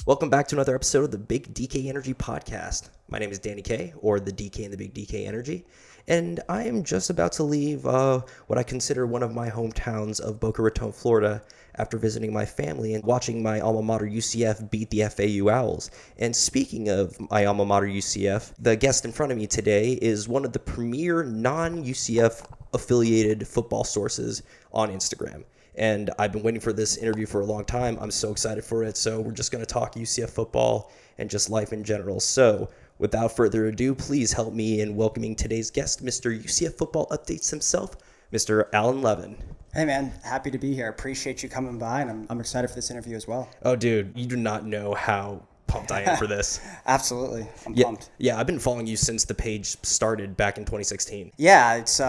Welcome back to another episode of the Big DK Energy Podcast. My name is Danny K, or the DK in the Big DK Energy, and I am just about to leave what I consider one of my hometowns of Boca Raton, Florida, after visiting my family and watching my alma mater UCF beat the FAU Owls. And speaking of my alma mater UCF, the guest in front of me today is one of the premier non-UCF affiliated football sources on Instagram. And I've been waiting for this interview for a long time. I'm so excited for it. So we're just going to talk UCF football and just life in general. So without further ado, please help me in welcoming today's guest, Mr. UCF Football Updates himself, Mr. Alan Levin. Hey man, happy to be here. Appreciate you coming by, and I'm excited for this interview as well. Oh, dude, you do not know how pumped I am for this. Absolutely. I'm pumped. Yeah, I've been following you since the page started back in 2016. Yeah, it's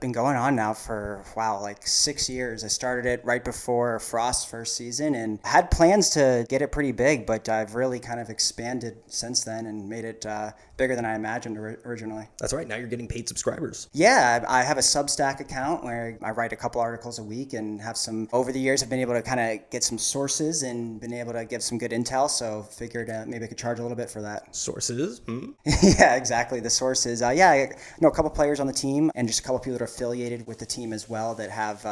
been going on now for, like 6 years. I started it right before Frost's first season and had plans to get it pretty big, but I've really kind of expanded since then and made it bigger than I imagined originally. That's right. Now you're getting paid subscribers. Yeah, I have a Substack account where I write a couple articles a week and have some, over the years, I've been able to kind of get some sources and been able to give some good intel, so figured maybe I could charge a little bit for that. Sources? Yeah, exactly. The sources. I know a couple players on the team and just a couple people that are affiliated with the team as well that have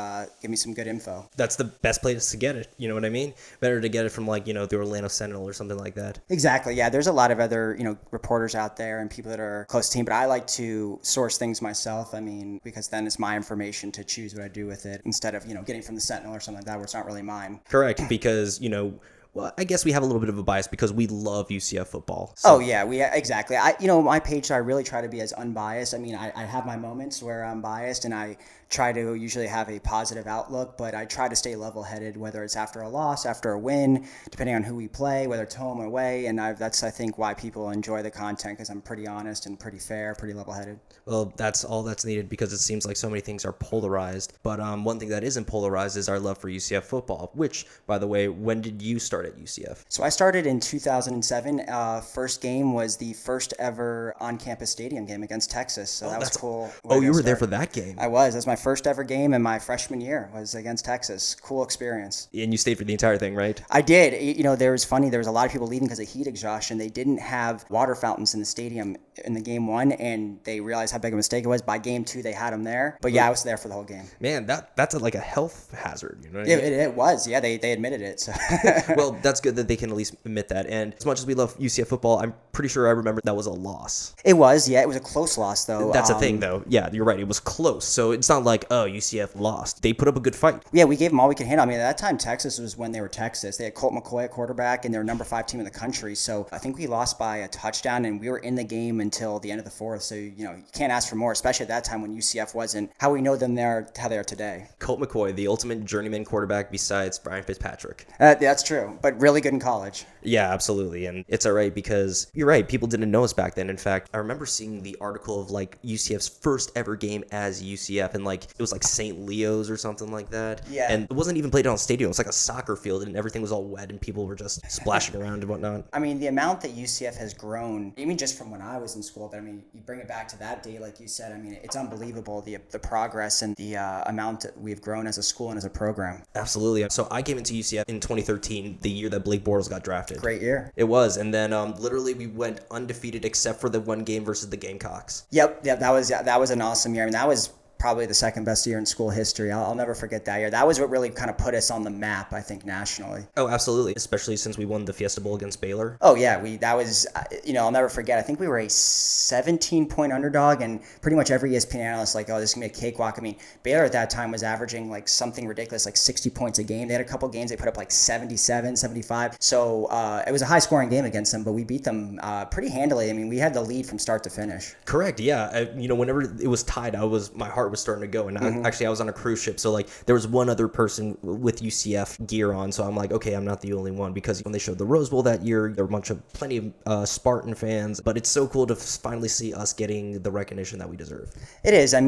given me some good info. That's the best place to get it. You know what I mean? Better to get it from the Orlando Sentinel or something like that. Exactly. Yeah, there's a lot of other, reporters out there and people that are close to the team, but I like to source things myself. Because then it's my information to choose what I do with it instead of, getting from the Sentinel or something like that where it's not really mine. Correct. Because, well, I guess we have a little bit of a bias because we love UCF football. So. Oh yeah, exactly. My page, I really try to be as unbiased. I have my moments where I'm biased and I try to usually have a positive outlook, but I try to stay level-headed, whether it's after a loss, after a win, depending on who we play, whether it's home or away. And that's, I think, why people enjoy the content, because I'm pretty honest and pretty fair, pretty level-headed. Well, that's all that's needed because it seems like so many things are polarized. But one thing that isn't polarized is our love for UCF football, which, by the way, when did you start at UCF? So I started in 2007. First game was the first ever on-campus stadium game against Texas. So that was cool. Oh, you were there for that game? I was. That was my first ever game in my freshman year was against Texas. Cool experience. And you stayed for the entire thing, right? I did. There was a lot of people leaving because of heat exhaustion. They didn't have water fountains in the stadium in the game one, and they realized how big a mistake it was. By game two, they had them there. But yeah, I was there for the whole game. Man, that's like a health hazard. You know what I mean? It was. Yeah, they admitted it. So. Well, that's good that they can at least admit that. And as much as we love UCF football, I'm pretty sure I remember that was a loss. It was. Yeah, it was a close loss, though. That's the thing, though. Yeah, you're right. It was close. So it's not like, UCF lost. They put up a good fight. Yeah, we gave them all we could handle. At that time, Texas was when they were Texas. They had Colt McCoy at quarterback, and they were number 5 team in the country. So I think we lost by a touchdown, and we were in the game until the end of the fourth. So, you can't ask for more, especially at that time when UCF wasn't how we know them there, how they are today. Colt McCoy, the ultimate journeyman quarterback besides Brian Fitzpatrick. That's true, but really good in college. Yeah, absolutely. And it's all right because you're right. People didn't know us back then. In fact, I remember seeing the article of UCF's first ever game as UCF, and it was St. Leo's or something like that. Yeah. And it wasn't even played on a stadium. It was like a soccer field, and everything was all wet, and people were just splashing around and whatnot. The amount that UCF has grown, even just from when I was in school, but you bring it back to that day, like you said, it's unbelievable, the progress and the amount that we've grown as a school and as a program. Absolutely. So I came into UCF in 2013, the year that Blake Bortles got drafted. Great year. It was. And then literally we went undefeated except for the one game versus the Gamecocks. Yep. That was an awesome year. That was probably the second best year in school history. I'll never forget that year. That was what really kind of put us on the map, I think, nationally. Oh, absolutely. Especially since we won the Fiesta Bowl against Baylor. Oh, yeah. That was, I'll never forget. I think we were a 17-point underdog, and pretty much every ESPN analyst this is going to be a cakewalk. Baylor at that time was averaging something ridiculous, 60 points a game. They had a couple games they put up 77, 75. So it was a high-scoring game against them, but we beat them pretty handily. We had the lead from start to finish. Correct. Yeah. Whenever it was tied, my heart was starting to go, and I was on a cruise ship, so there was one other person with UCF gear on, so I'm okay, I'm not the only one, because when they showed the Rose Bowl that year, there were plenty of Spartan fans, but it's so cool to finally see us getting the recognition that we deserve. It is. I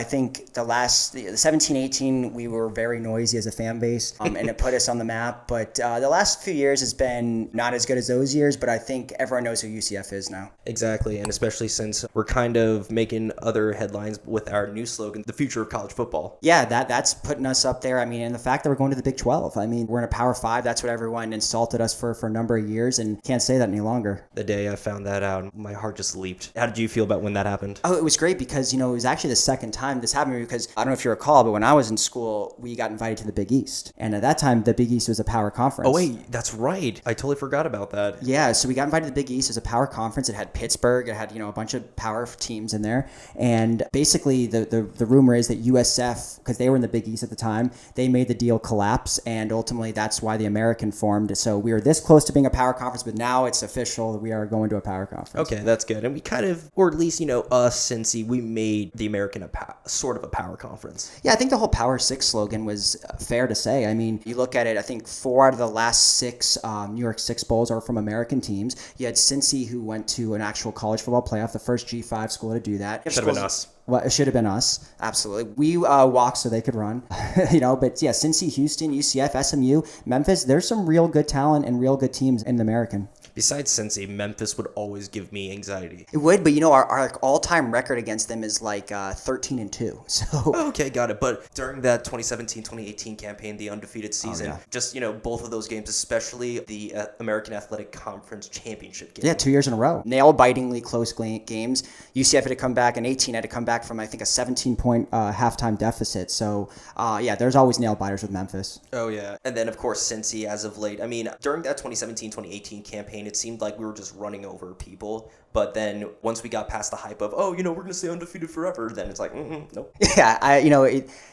think the 17-18 we were very noisy as a fan base, and it put us on the map, but the last few years has been not as good as those years, but I think everyone knows who UCF is now. Exactly, and especially since we're kind of making other headlines with our new slogan, the future of college football. Yeah, that's putting us up there. I mean, and the fact that we're going to the Big 12. I mean, we're in a Power 5. That's what everyone insulted us for a number of years, and can't say that any longer. The day I found that out, my heart just leaped. How did you feel about when that happened? Oh, it was great because, it was actually the second time this happened because I don't know if you recall, but when I was in school, we got invited to the Big East. And at that time, the Big East was a power conference. Oh, wait, that's right. I totally forgot about that. Yeah, so we got invited to the Big East as a power conference. It had Pittsburgh. It had, a bunch of power teams in there. And basically, the rumor is that USF, because they were in the Big East at the time, they made the deal collapse. And ultimately, that's why the American formed. So we were this close to being a power conference, but now it's official that we are going to a power conference. Okay, that's good. And we kind of, or at least, us, Cincy, we made the American sort of a power conference. Yeah, I think the whole Power 6 slogan was fair to say. I mean, you look at it, I think 4 out of the last 6 New York Six Bowls are from American teams. You had Cincy, who went to an actual college football playoff, the first G5 school to do that. Should have been us. Well, it should have been us. Absolutely. We walked so they could run, but yeah, Cincy, Houston, UCF, SMU, Memphis, there's some real good talent and real good teams in the American. Besides Cincy, Memphis would always give me anxiety. It would, but our all-time record against them is like 13-2. So okay, got it. But during that 2017-2018 campaign, the undefeated season, just both of those games, especially the American Athletic Conference Championship game. Yeah, 2 years in a row. Nail-bitingly close games. UCF had to come back, and 18 had to come back from I think a 17-point halftime deficit. So there's always nail-biters with Memphis. Oh yeah, and then of course Cincy as of late. I mean, during that 2017-2018 campaign, it seemed like we were just running over people. But then once we got past the hype of, we're going to stay undefeated forever, then it's like, nope. Yeah,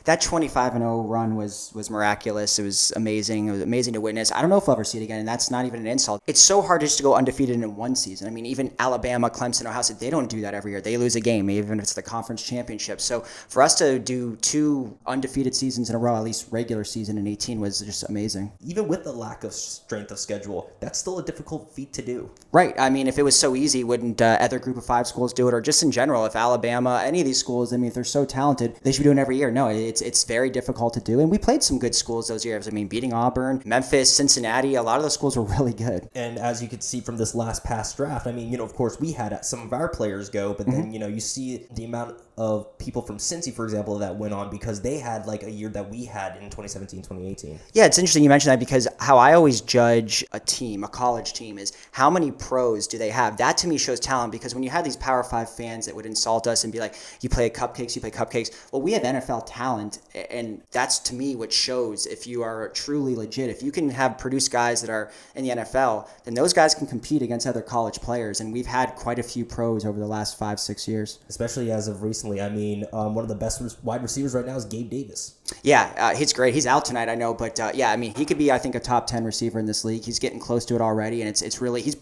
that 25-0 run was miraculous. It was amazing. It was amazing to witness. I don't know if I'll ever see it again, and that's not even an insult. It's so hard just to go undefeated in one season. I mean, even Alabama, Clemson, Ohio State, they don't do that every year. They lose a game, even if it's the conference championship. So for us to do 2 undefeated seasons in a row, at least regular season in 18, was just amazing. Even with the lack of strength of schedule, that's still a difficult feat to do. Right. I mean, if it was so easy, wouldn't other group of 5 schools do it? Or just in general, if Alabama, any of these schools, I mean, if they're so talented, they should be doing it every year. No, it's very difficult to do. And we played some good schools those years. I mean, beating Auburn, Memphis, Cincinnati, a lot of those schools were really good. And as you could see from this last past draft, I mean, of course, we had some of our players go, but then, you see the amount of people from Cincy, for example, that went on because they had like a year that we had in 2017-2018. Yeah, it's interesting you mentioned that because how I always judge a team, a college team, is how many pros do they have? That to me shows talent because when you have these Power 5 fans that would insult us and be like, you play cupcakes. Well, we have NFL talent, and that's to me what shows if you are truly legit. If you can produce guys that are in the NFL, then those guys can compete against other college players, and we've had quite a few pros over the last 5-6 years. Especially as of recently. I mean, one of the best wide receivers right now is Gabe Davis. Yeah, he's great. He's out tonight, I know, but I mean, he could be, I think, a top 10 receiver in this league. He's getting close to it already, and it's really he's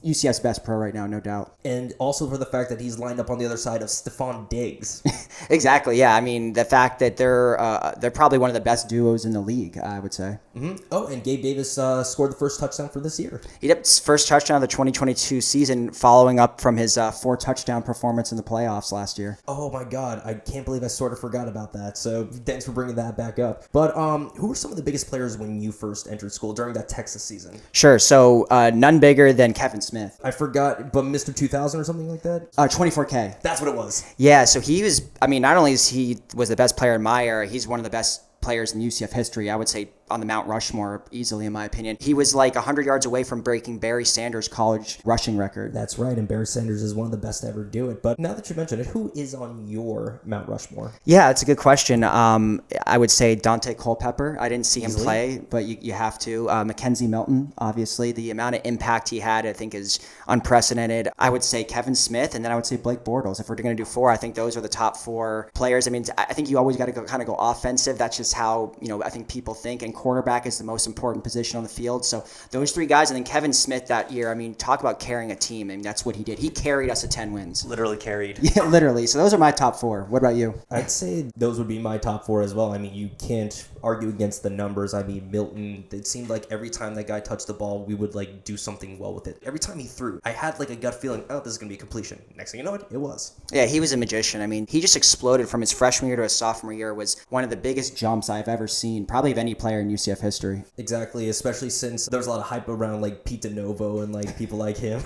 UCF's best pro right now, no doubt. And also for the fact that he's lined up on the other side of Stephon Diggs. Exactly. Yeah, I mean, the fact that they're probably one of the best duos in the league, I would say. Mm-hmm. Oh, and Gabe Davis scored the first touchdown for this year. He did his first touchdown of the 2022 season, following up from his 4 touchdown performance in the playoffs last year. Oh my God, I can't believe I sort of forgot about that. So thanks for bringing that back up. But who were some of the biggest players when you first entered school during that Texas season? Sure. So none bigger than Kevin Smith. I forgot, but Mr. 2000 or something like that? 24K. That's what it was. Yeah. So he was. I mean, not only is he was the best player in my era, he's one of the best players in UCF history. I would say on the Mount Rushmore, easily, in my opinion. He was like 100 yards away from breaking Barry Sanders' college rushing record. That's right, and Barry Sanders is one of the best to ever do it. But now that you mention it, who is on your Mount Rushmore? Yeah, it's a good question. I would say Dante Culpepper. I didn't see him play, but you have to. Mackenzie Milton, obviously. The amount of impact he had, I think, is unprecedented. I would say Kevin Smith, and then I would say Blake Bortles. If we're going to do 4, I think those are the top 4 players. I mean, I think you always got to go offensive. That's just how, I think people think, and quarterback is the most important position on the field. So those 3 guys, and then Kevin Smith that year, I mean, talk about carrying a team. I mean, that's what he did. He carried us to 10 wins. Literally carried. Yeah, literally. So those are my top 4. What about you? I'd say those would be my top 4 as well. I mean, you can't argue against the numbers. I mean, Milton, it seemed like every time that guy touched the ball, we would do something well with it. Every time he threw, I had a gut feeling, this is going to be a completion. Next thing you know, it was. Yeah, he was a magician. I mean, he just exploded from his freshman year to his sophomore year. Was one of the biggest jumps I've ever seen, probably of any player in UCF history. Exactly, especially since there was a lot of hype around Pete DeNovo and people like him.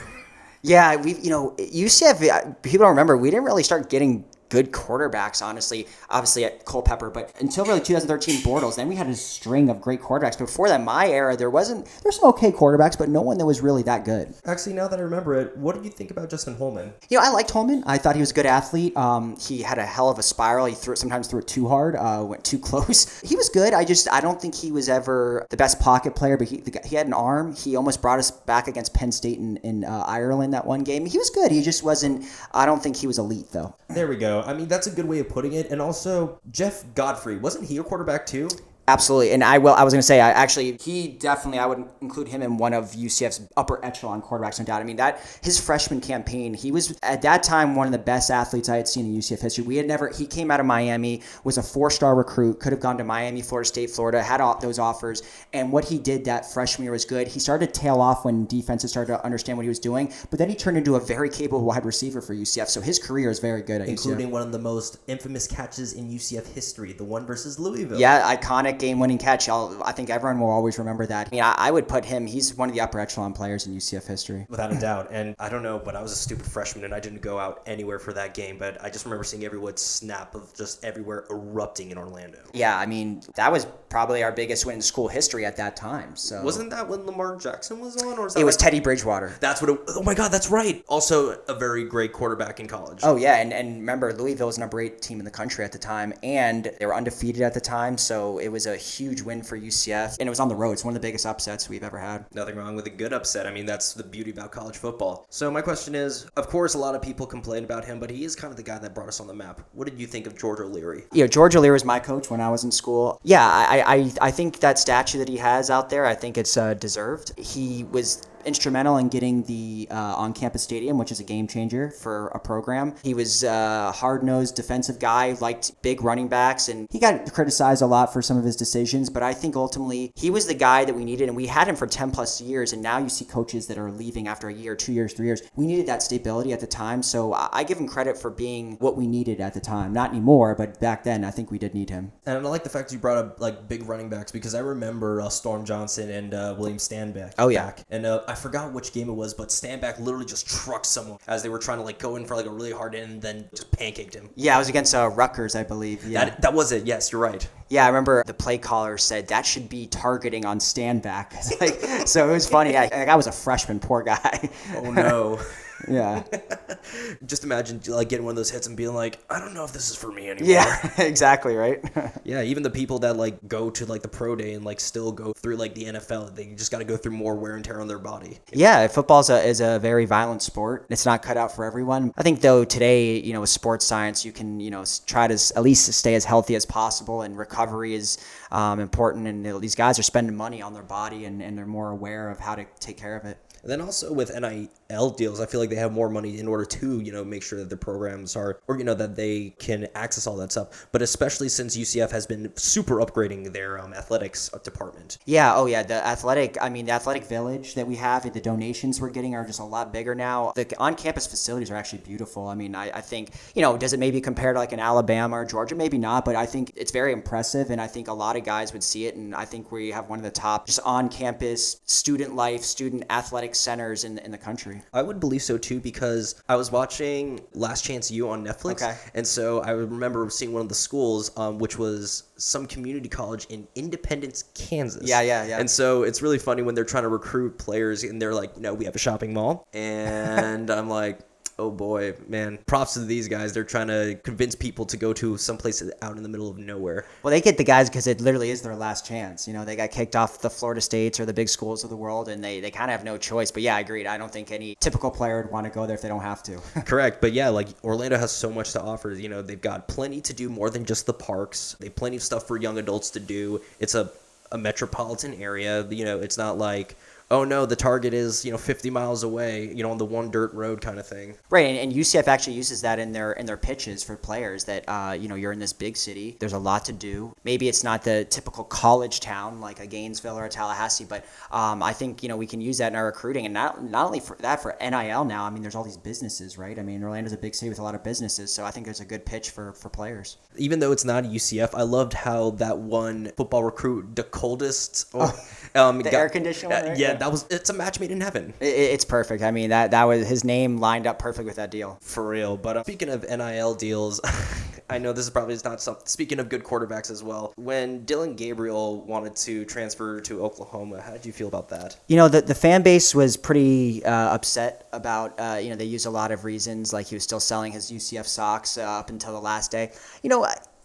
Yeah, UCF, people don't remember, we didn't really start getting good quarterbacks, honestly. Obviously at Culpepper, but until really 2013 Bortles, then we had a string of great quarterbacks. Before that, my era, there's some okay quarterbacks, but no one that was really that good. Actually, now that I remember it, what did you think about Justin Holman? I liked Holman. I thought he was a good athlete. He had a hell of a spiral. He sometimes threw it too hard, went too close. He was good. I don't think he was ever the best pocket player, but he had an arm. He almost brought us back against Penn State in Ireland that one game. He was good. He just wasn't, I don't think he was elite, though. There we go. I mean, that's a good way of putting it. And also, Jeff Godfrey, wasn't he a quarterback too? Absolutely, and I was going to say, I would include him in one of UCF's upper echelon quarterbacks, no doubt. I mean, his freshman campaign, he was at that time one of the best athletes I had seen in UCF history. He came out of Miami, was a 4-star recruit, could have gone to Miami, Florida State, Florida, had all those offers, and what he did that freshman year was good. He started to tail off when defenses started to understand what he was doing, but then he turned into a very capable wide receiver for UCF, so his career is very good at Including UCF. one of the most infamous catches in UCF history, the one versus Louisville. Yeah, iconic game-winning catch. I think everyone will always remember that. I mean, I would put him, he's one of the upper echelon players in UCF history. Without a doubt. And I don't know, but I was a stupid freshman and I didn't go out anywhere for that game, but I just remember seeing everyone's snap of just everywhere erupting in Orlando. Yeah, I mean, that was probably our biggest win in school history at that time. So wasn't that when Lamar Jackson was on? Or was that it was Teddy Bridgewater. That's what oh my God, that's right. Also a very great quarterback in college. Oh, yeah, and remember, Louisville was the number 8 team in the country at the time, and they were undefeated at the time, so it was a huge win for UCF, and it was on the road. It's one of the biggest upsets we've ever had. Nothing wrong with a good upset. I mean, that's the beauty about college football. So my question is, of course, a lot of people complain about him, but he is kind of the guy that brought us on the map. What did you think of George O'Leary? George O'Leary was my coach when I was in school. Yeah, I think that statue that he has out there, I think it's deserved. He was instrumental in getting the on-campus stadium, which is a game changer for a program. He was a hard-nosed defensive guy, liked big running backs, and he got criticized a lot for some of his decisions, but I think ultimately he was the guy that we needed, and we had him for 10 plus years, and now you see coaches that are leaving after a year, 2 years, 3 years. We needed that stability at the time, so I give him credit for being what we needed at the time. Not anymore, but back then I think we did need him. And I like the fact you brought up like big running backs, because I remember Storm Johnson and William Stanback. Oh, yeah. And I forgot which game it was, but Stanback literally just trucked someone as they were trying to like go in for like a really hard end and then just pancaked him. Yeah, it was against Rutgers, I believe. Yeah. That was it. Yes, you're right. Yeah, I remember the play caller said that should be targeting on Stanback. So it was funny. I was a freshman, poor guy. Oh no. Yeah. Just imagine like getting one of those hits and being like, I don't know if this is for me anymore. Yeah, exactly, right? Yeah, even the people that like go to like the pro day and like still go through like the NFL, they just got to go through more wear and tear on their body. Yeah, football is a very violent sport. It's not cut out for everyone. I think though today, with sports science, you can, try to at least stay as healthy as possible, and recovery is important. And these guys are spending money on their body, and they're more aware of how to take care of it. And then also with NIL deals, I feel like they have more money in order to, make sure that their programs are, or, that they can access all that stuff. But especially since UCF has been super upgrading their athletics department. Yeah. Oh, yeah. The athletic village that we have, the donations we're getting are just a lot bigger now. The on-campus facilities are actually beautiful. I mean, I think, does it maybe compare to like an Alabama or Georgia? Maybe not, but I think it's very impressive. And I think a lot of guys would see it. And I think we have one of the top just on-campus student athletic centers in the country. I would believe so too, because I was watching Last Chance U on Netflix. Okay. And so I remember seeing one of the schools, which was some community college in Independence, Kansas. Yeah. And so it's really funny when they're trying to recruit players and they're like, we have a shopping mall. And I'm like, oh boy, man, props to these guys. They're trying to convince people to go to someplace out in the middle of nowhere. Well, they get the guys because it literally is their last chance. They got kicked off the Florida States or the big schools of the world, and they kind of have no choice. But yeah, I agreed. I don't think any typical player would want to go there if they don't have to. Correct. But yeah, like Orlando has so much to offer. They've got plenty to do more than just the parks. They have plenty of stuff for young adults to do. It's a metropolitan area. It's not like, oh no, the target is 50 miles away, on the one dirt road kind of thing. Right, and UCF actually uses that in their pitches for players that you're in this big city. There's a lot to do. Maybe it's not the typical college town like a Gainesville or a Tallahassee, but I think we can use that in our recruiting, and not only for that, for NIL now. I mean, there's all these businesses, right? I mean, Orlando's a big city with a lot of businesses, so I think there's a good pitch for players. Even though it's not UCF, I loved how that one football recruit, the coldest, air conditioner, right? Yeah, it's a match made in heaven. It's perfect. I mean, that was his name lined up perfect with that deal. For real. But speaking of NIL deals, I know this is probably not something. Speaking of good quarterbacks as well, when Dylan Gabriel wanted to transfer to Oklahoma, how did you feel about that? The fan base was pretty upset about, they used a lot of reasons, like he was still selling his UCF socks up until the last day.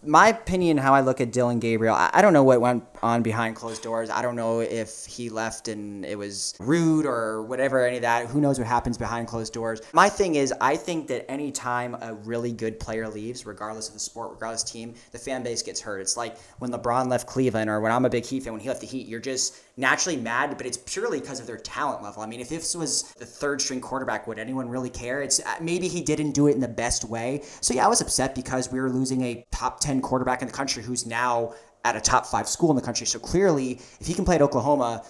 My opinion, how I look at Dylan Gabriel, I don't know what went on behind closed doors. I don't know if he left and it was rude or whatever, any of that. Who knows what happens behind closed doors. My thing is, I think that any time a really good player leaves, regardless of the sport, regardless of team, the fan base gets hurt. It's like when LeBron left Cleveland, or when I'm a big Heat fan, when he left the Heat, you're just naturally mad, but it's purely because of their talent level. I mean, if this was the third string quarterback, would anyone really care? It's maybe he didn't do it in the best way. So yeah, I was upset because we were losing a top 10 quarterback in the country who's now at a top 5 school in the country. So clearly, if he can play at Oklahoma,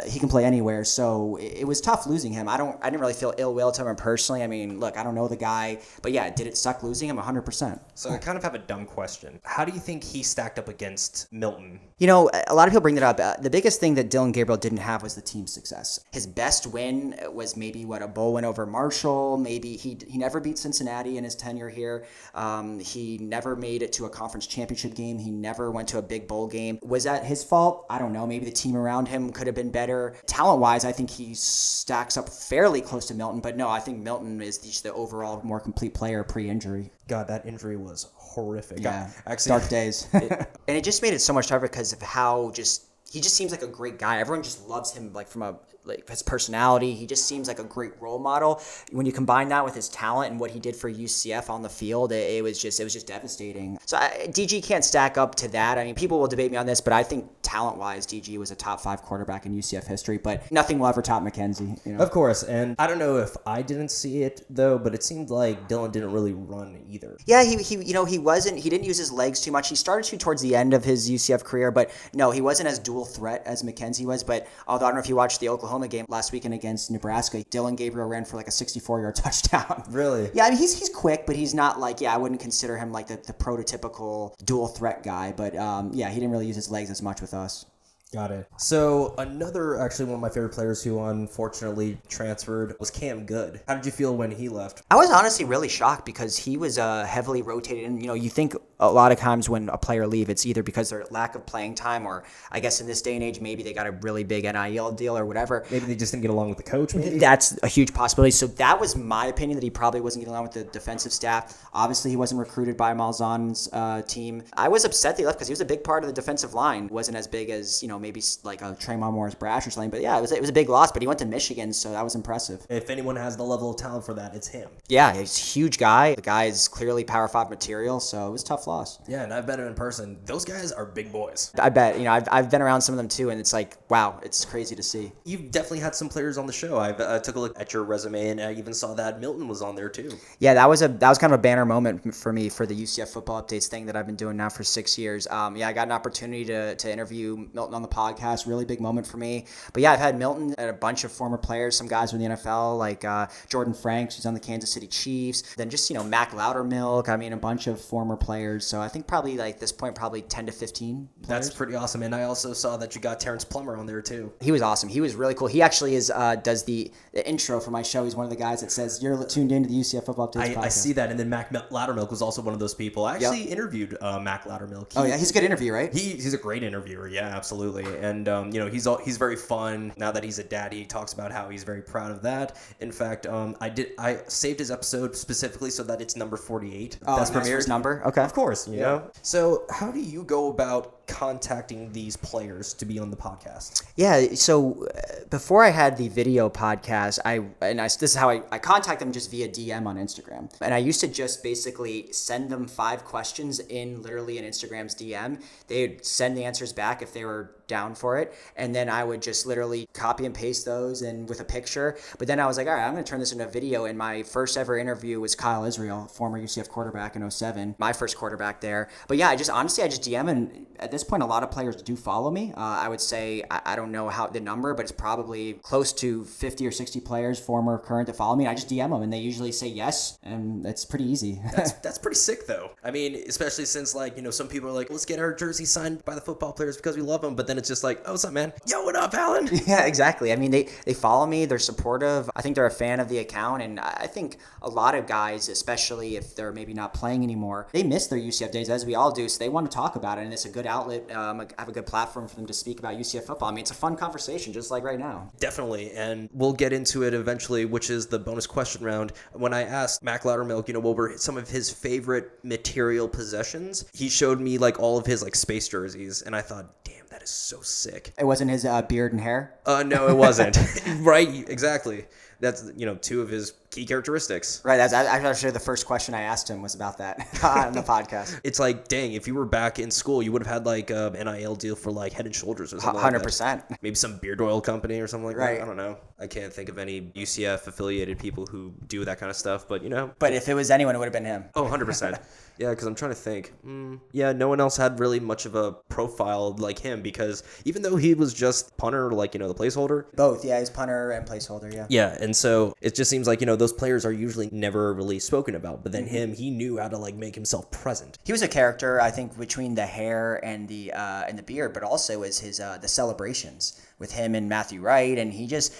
he can play anywhere. So it was tough losing him. I didn't really feel ill will to him personally. I mean, look, I don't know the guy, but yeah, did it suck losing him? 100%. So I kind of have a dumb question. How do you think he stacked up against Milton? A lot of people bring that up. The biggest thing that Dylan Gabriel didn't have was the team success. His best win was maybe a bowl win over Marshall. Maybe he never beat Cincinnati in his tenure here. He never made it to a conference championship game. He never went to a big bowl game. Was that his fault? I don't know. Maybe the team around him could have been better. Talent-wise, I think he stacks up fairly close to Milton. But no, I think Milton is the overall more complete player pre-injury. God, that injury was horrific. Yeah, dark days. And it just made it so much tougher because of how he just seems like a great guy. Everyone just loves him, from his personality. He just seems like a great role model. When you combine that with his talent and what he did for UCF on the field, it was just devastating. So DG can't stack up to that. I mean, people will debate me on this, but I think talent-wise, DG was a top 5 quarterback in UCF history, but nothing will ever top McKenzie. Of course, and I don't know if I didn't see it though, but it seemed like Dylan didn't really run either. Yeah, he didn't use his legs too much. He started to towards the end of his UCF career, but no, he wasn't as dual threat as McKenzie was. But although I don't know if you watched the Oklahoma game last weekend against Nebraska, Dylan Gabriel ran for a 64-yard touchdown. Really? Yeah, I mean, he's quick, but he's not I wouldn't consider him the prototypical dual threat guy. But yeah, he didn't really use his legs as much with us. Got it. So actually one of my favorite players who unfortunately transferred was Cam Good. How did you feel when he left? I was honestly really shocked because he was heavily rotated. And, you think a lot of times when a player leaves, it's either because their lack of playing time, or I guess in this day and age, maybe they got a really big NIL deal or whatever. Maybe they just didn't get along with the coach, maybe? That's a huge possibility. So that was my opinion, that he probably wasn't getting along with the defensive staff. Obviously, he wasn't recruited by Malzahn's team. I was upset that he left because he was a big part of the defensive line. Wasn't as big as, maybe like a Tremont Morris Brash or something. But yeah, it was a big loss, but he went to Michigan, so that was impressive. If anyone has the level of talent for that, it's him. Yeah, he's a huge guy. The guy is clearly Power 5 material, so it was a tough loss. Yeah, and I've met him in person. Those guys are big boys. I bet. I've been around some of them too, and it's wow, it's crazy to see. You've definitely had some players on the show. I took a look at your resume, and I even saw that Milton was on there too. Yeah, that was kind of a banner moment for me for the UCF football updates thing that I've been doing now for 6 years. I got an opportunity to interview Milton on the podcast. Really big moment for me. But yeah, I've had Milton and a bunch of former players, some guys from the NFL, like Jordan Franks, who's on the Kansas City Chiefs. Then just, Mac Loudermilk. I mean, a bunch of former players. So I think probably at this point, probably 10 to 15 players. That's pretty awesome. And I also saw that you got Terrence Plummer on there too. He was awesome. He was really cool. He actually does the intro for my show. He's one of the guys that says, "You're tuned into the UCF Football Updates podcast." I see that. And then Mac Loudermilk was also one of those people. I actually interviewed Mac Loudermilk. He's a good interview, right? He's a great interviewer. Yeah, absolutely. And he's very fun. Now that he's a dad, he talks about how he's very proud of that. In fact, I saved his episode specifically so that it's number 48. That's premiered number. Okay, of course. You know. So how do you go about contacting these players to be on the podcast? Yeah, so before I had the video podcast, this is how I contact them, just via DM on Instagram. And I used to just basically send them 5 questions literally in Instagram's DM. They'd send the answers back if they were down for it, and then I would just literally copy and paste those and with a picture. But then I was like, all right, I'm going to turn this into a video. And my first ever interview was Kyle Israel, former UCF quarterback in 2007, my first quarterback there. But yeah, I just DM, and at this point, a lot of players do follow me. I would say, I don't know how the number, but it's probably close to 50 or 60 players, former, current, that follow me. I just DM them, and they usually say yes, and it's pretty easy. That's pretty sick, though. I mean, especially since, some people are like, let's get our jersey signed by the football players because we love them. But then then it's just like, oh, what's up, man? Yo, what up, Alan? Yeah, exactly. I mean, they follow me. They're supportive. I think they're a fan of the account. And I think a lot of guys, especially if they're maybe not playing anymore, they miss their UCF days, as we all do. So they want to talk about it. And it's a good outlet, have a good platform for them to speak about UCF football. I mean, it's a fun conversation, just like right now. Definitely. And we'll get into it eventually, which is the bonus question round. When I asked Mac Loudermilk, what were some of his favorite material possessions, he showed me like all of his like space jerseys. And I thought, damn, that is so sick. It wasn't his beard and hair? No, it wasn't. Right, exactly. That's, two of his key characteristics. Right. That's actually the first question I asked him was about that on the podcast. It's like, dang, if you were back in school, you would have had like an NIL deal for like Head and Shoulders or something 100%. like that. Maybe some beard oil company or something like right. that. I don't know. I can't think of any UCF affiliated people who do that kind of stuff, but But if it was anyone, it would have been him. Oh, 100%. Yeah, because I'm trying to think. Yeah, no one else had really much of a profile like him, because even though he was just punter, like, the placeholder. Both, yeah, he's punter and placeholder, yeah. Yeah, and so it just seems like, those players are usually never really spoken about, but then he knew how to like make himself present. He was a character, I think, between the hair and the beard, but also as his the celebrations with him and Matthew Wright, and he was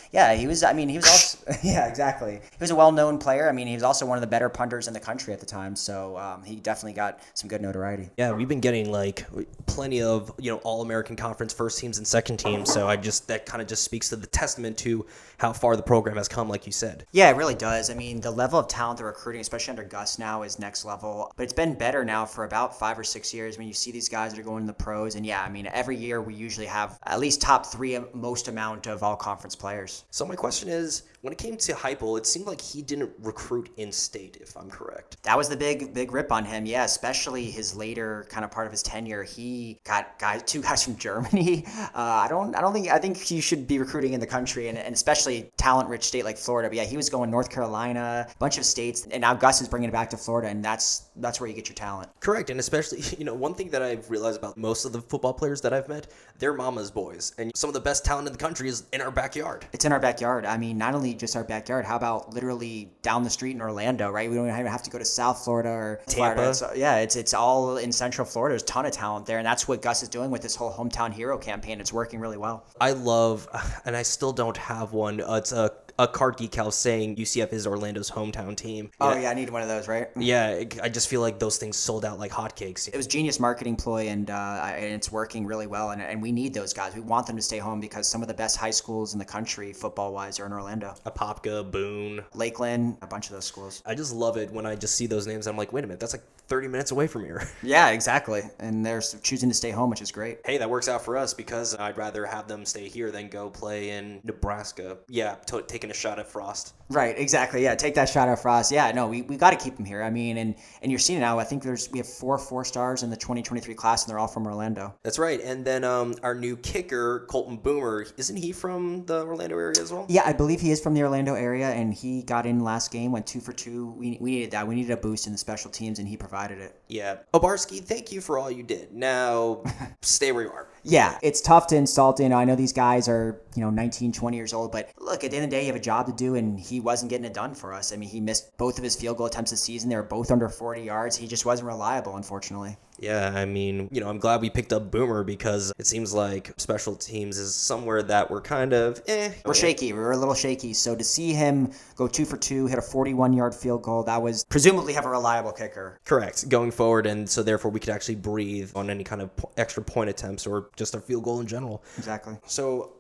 also, yeah, exactly. He was a well-known player. I mean, he was also one of the better punters in the country at the time, so he definitely got some good notoriety. Yeah, we've been getting like plenty of, All-American Conference first teams and second teams, so that kind of just speaks to the testament to how far the program has come, like you said. Yeah, it really does. I mean, the level of talent they're recruiting, especially under Gus now, is next level, but it's been better now for about 5 or 6 years. When you see these guys that are going to the pros, and yeah, I mean, every year we usually have at least top 3 most amount of all conference players. So my question is, when it came to Heupel, it seemed like he didn't recruit in-state, if I'm correct. That was the big rip on him, yeah, especially his later kind of part of his tenure. He got 2 guys from Germany. I think he should be recruiting in the country, and especially talent-rich state like Florida. But yeah, he was going North Carolina, a bunch of states, and now Gus is bringing it back to Florida, and that's where you get your talent. Correct, and especially, one thing that I've realized about most of the football players that I've met, they're mama's boys, and some of the best talent in the country is in our backyard. It's in our backyard. I mean, not only just our backyard, how about literally down the street in Orlando, right? We don't even have to go to South Florida or Tampa. Florida. So, yeah, it's all in Central Florida. There's a ton of talent there, and that's what Gus is doing with this whole Hometown Hero campaign. It's working really well. I love, and I still don't have one, it's a card decal saying UCF is Orlando's hometown team. Oh, yeah, I need one of those, right? Yeah, I just feel like those things sold out like hotcakes. It was genius marketing ploy, and it's working really well, and we need those guys. We want them to stay home because some of the best high schools in the country, football-wise, are in Orlando. Apopka, Boone. Lakeland, a bunch of those schools. I just love it when I just see those names. I'm like, wait a minute, that's like 30 minutes away from here. Yeah, exactly. And they're choosing to stay home, which is great. Hey, that works out for us because I'd rather have them stay here than go play in Nebraska. Yeah, taking a shot at Frost. Right, exactly. Yeah, take that shot at Frost. Yeah, no, we got to keep them here. I mean, and you're seeing it now. I think we have 4 stars in the 2023 class, and they're all from Orlando. That's right. And then our new kicker, Colton Boomer, isn't he from the Orlando area as well? Yeah, I believe he is from the Orlando area, and he got in last game, went 2 for 2. We needed that. We needed a boost in the special teams, and he provided it. Yeah. Obarski, thank you for all you did. Now, stay where you are. Yeah, it's tough to insult. I know these guys are, 19, 20 years old, but look, at the end of the day, you have a job to do, and he wasn't getting it done for us. I mean, he missed both of his field goal attempts this season. They were both under 40 yards. He just wasn't reliable, unfortunately. Yeah, I mean, I'm glad we picked up Boomer because it seems like special teams is somewhere that we're kind of, We're shaky. We were a little shaky. So to see him go 2 for 2, hit a 41-yard field goal, that was presumably have a reliable kicker. Correct, going forward, and so therefore we could actually breathe on any kind of extra point attempts or just a field goal in general. Exactly. So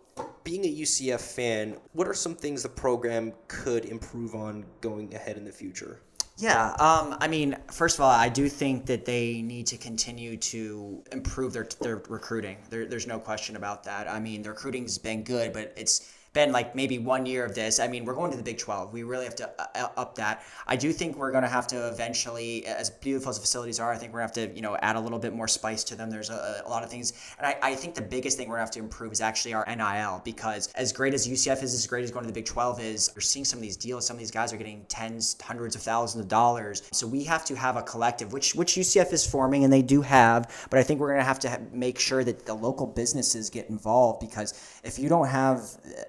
being a UCF fan, what are some things the program could improve on going ahead in the future? Yeah, I mean, first of all, I do think that they need to continue to improve their recruiting. There's no question about that. I mean, the recruiting's been good, but it's been like maybe 1 year of this. I mean, we're going to the Big 12. We really have to up that. I do think we're going to have to eventually, as beautiful as the facilities are, I think we're going to have to, add a little bit more spice to them. There's a lot of things. And I think the biggest thing we're going to have to improve is actually our NIL, because as great as UCF is, as great as going to the Big 12 is, you're seeing some of these deals. Some of these guys are getting tens, hundreds of thousands of dollars. So we have to have a collective, which UCF is forming, and they do have, but I think we're going to have make sure that the local businesses get involved, because if you don't have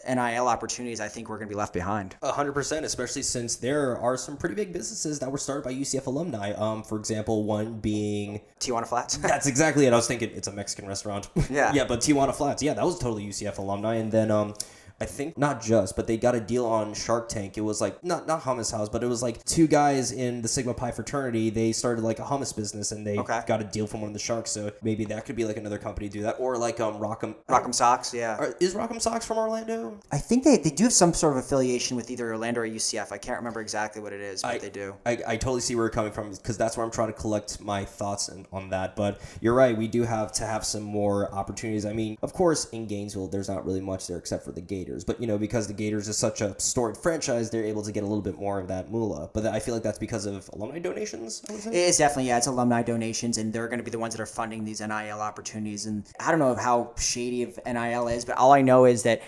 NIL opportunities, I think we're going to be left behind. 100%, especially since there are some pretty big businesses that were started by UCF alumni. For example, one being Tijuana Flats. That's exactly it. I was thinking it's a Mexican restaurant. Yeah. Yeah, but Tijuana Flats. Yeah, that was totally UCF alumni. And then I think not just, but they got a deal on Shark Tank. It was like not Hummus House, but it was like two guys in the Sigma Pi fraternity. They started like a hummus business, and they got a deal from one of the sharks. So maybe that could be like another company do that, or like Rock'em Sox. Yeah. Is Rock'em Sox from Orlando? I think they do have some sort of affiliation with either Orlando or UCF. I can't remember exactly what it is, but they do. I totally see where you're coming from, because that's where I'm trying to collect my thoughts on that. But you're right. We do have to have some more opportunities. I mean, of course, in Gainesville, there's not really much there except for the Gators. But, because the Gators is such a storied franchise, they're able to get a little bit more of that moolah. But I feel like that's because of alumni donations, I would say? It's definitely, it's alumni donations, and they're going to be the ones that are funding these NIL opportunities. And I don't know how shady of NIL is, but all I know is that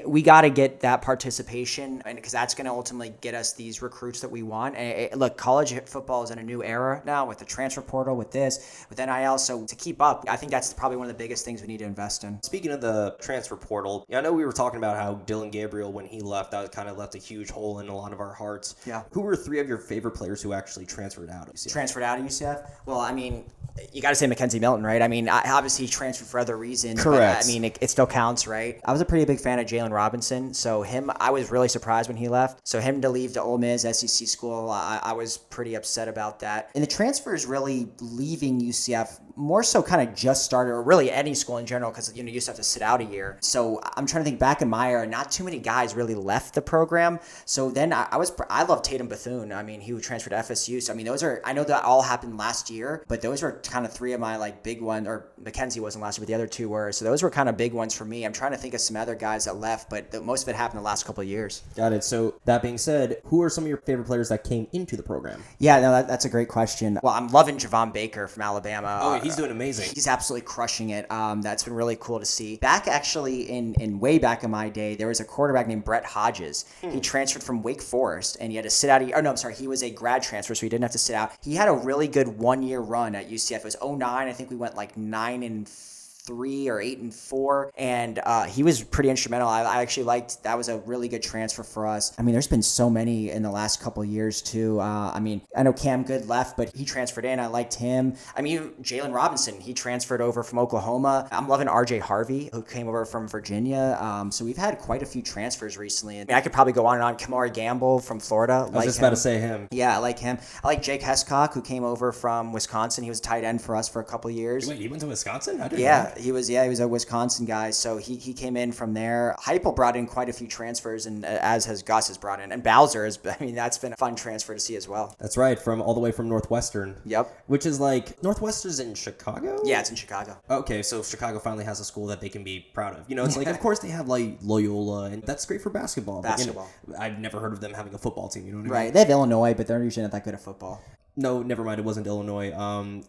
we got to get that participation, and because that's going to ultimately get us these recruits that we want. And look, college football is in a new era now with the transfer portal, with NIL. So to keep up, I think that's probably one of the biggest things we need to invest in. Speaking of the transfer portal, I know we were talking about how Dylan Gabriel, when he left, that kind of left a huge hole in a lot of our hearts. Yeah. Who were three of your favorite players who actually transferred out of UCF? Transferred out of UCF? Well, I mean, you got to say Mackenzie Milton, right? I mean, obviously he transferred for other reasons. Correct. But, I mean, it still counts, right? I was a pretty big fan of Jalen Robinson. So him, I was really surprised when he left. So him to leave to Ole Miss, SEC school, I was pretty upset about that. And the transfers really leaving UCF more so kind of just started, or really any school in general, because you used to have to sit out a year. So I'm trying to think back in my era, not too many guys really left the program. So then I love Tatum Bethune. I mean, he transferred to FSU. So I mean, I know that all happened last year, but those were kind of three of my like big ones. Or Mackenzie wasn't last year, but the other two were. So those were kind of big ones for me. I'm trying to think of some other guys that left, but most of it happened the last couple of years. Got it. So that being said, who are some of your favorite players that came into the program? Yeah, no, that's a great question. Well, I'm loving Javon Baker from Alabama. Oh, he's doing amazing. He's absolutely crushing it. That's been really cool to see. Back actually in way back in my day, there was a quarterback named Brett Hodges. He transferred from Wake Forest, and he had to sit out. He was a grad transfer, so he didn't have to sit out. He had a really good 1-year run at UCF. It was 2009. I think we went like 9-3 or 8-4, and he was pretty instrumental. I actually liked that. Was a really good transfer for us. I mean, there's been so many in the last couple of years too. I mean, I know Cam Good left, but he transferred in. I liked him. I mean, Jalen Robinson, he transferred over from Oklahoma. I'm loving RJ Harvey, who came over from Virginia. So we've had quite a few transfers recently. I mean, I could probably go on and on. Kamari Gamble from Florida. I was just about to say him. Yeah, I like him. I like Jake Hescock, who came over from Wisconsin. He was a tight end for us for a couple of years. Wait, he went to Wisconsin? I didn't know. He was a Wisconsin guy, so he came in from there. Heupel brought in quite a few transfers, and as has Gus has brought in, and Bowser that's been a fun transfer to see as well. That's right, all the way from Northwestern. Yep. Which is like, Northwestern's in Chicago? Yeah, it's in Chicago. Okay, so Chicago finally has a school that they can be proud of. It's like, of course they have like Loyola, and that's great for basketball. But, I've never heard of them having a football team, you know what I mean? Right, they have Illinois, but they're usually not that good at football. No, never mind, it wasn't Illinois.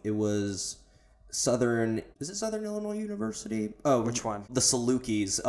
It was Southern Illinois University? Oh, which one? The Salukis.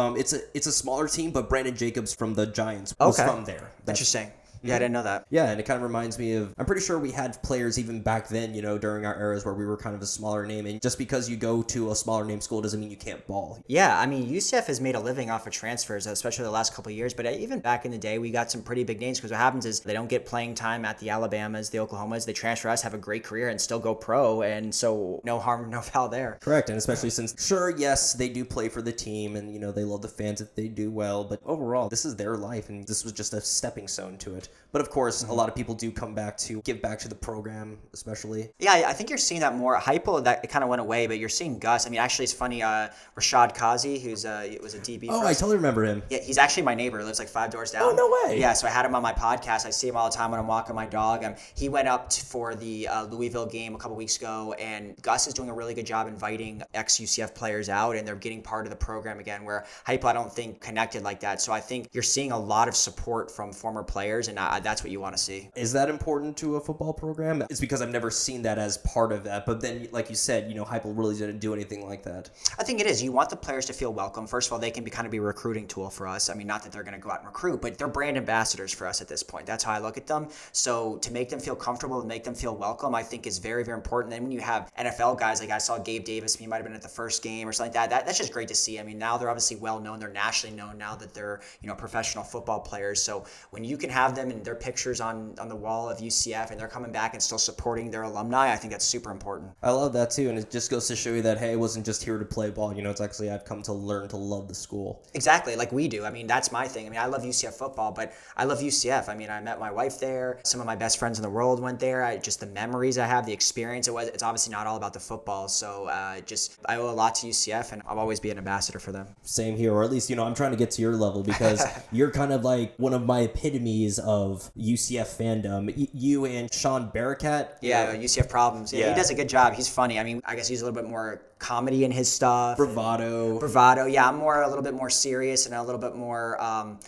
It's a smaller team, but Brandon Jacobs from the Giants was from there. Interesting. Yeah, I didn't know that. Yeah, and it kind of reminds me of, I'm pretty sure we had players even back then, during our eras where we were kind of a smaller name. And just because you go to a smaller name school doesn't mean you can't ball. Yeah, I mean, UCF has made a living off of transfers, especially the last couple of years. But even back in the day, we got some pretty big names, because what happens is they don't get playing time at the Alabamas, the Oklahomas. They transfer us, have a great career, and still go pro. And so no harm, no foul there. Correct. And especially since, sure, yes, they do play for the team, and, they love the fans if they do well. But overall, this is their life, and this was just a stepping stone to it. But of course, a lot of people do come back to give back to the program, especially. Yeah, I think you're seeing that more. Heupel, that it kind of went away, but you're seeing Gus. I mean, actually, it's funny. Rashad Kazi, was a DB. Oh, I totally remember him. Yeah, he's actually my neighbor. He lives like 5 doors down. Oh, no way. Yeah, so I had him on my podcast. I see him all the time when I'm walking my dog. He went up for the Louisville game a couple weeks ago, and Gus is doing a really good job inviting ex-UCF players out, and they're getting part of the program again, where Heupel, I don't think, connected like that. So I think you're seeing a lot of support from former players, and that's what you want to see. Is that important to a football program? It's because I've never seen that as part of that. But then, like you said, Heupel really didn't do anything like that. I think it is. You want the players to feel welcome. First of all, they can kind of be a recruiting tool for us. I mean, not that they're going to go out and recruit, but they're brand ambassadors for us at this point. That's how I look at them. So to make them feel comfortable and make them feel welcome, I think is very, very important. And when you have NFL guys, like I saw Gabe Davis, he might have been at the first game or something like that. That's just great to see. I mean, now they're obviously well known. They're nationally known now that they're, professional football players. So when you can have them and their pictures on the wall of UCF and they're coming back and still supporting their alumni, I think that's super important. I love that too. And it just goes to show you that, hey, I wasn't just here to play ball. It's actually I've come to learn to love the school. Exactly, like we do. I mean, that's my thing. I mean, I love UCF football, but I love UCF. I mean, I met my wife there. Some of my best friends in the world went there. Just the memories I have, the experience. It's obviously not all about the football. So I owe a lot to UCF, and I'll always be an ambassador for them. Same here, or at least, I'm trying to get to your level because you're kind of like one of my epitomes of UCF fandom. You and Sean Barakat. Yeah, UCF Problems. Yeah, he does a good job. He's funny. I mean, I guess he's a little bit more comedy in his stuff. Bravado. Yeah, I'm a little bit more serious and a little bit more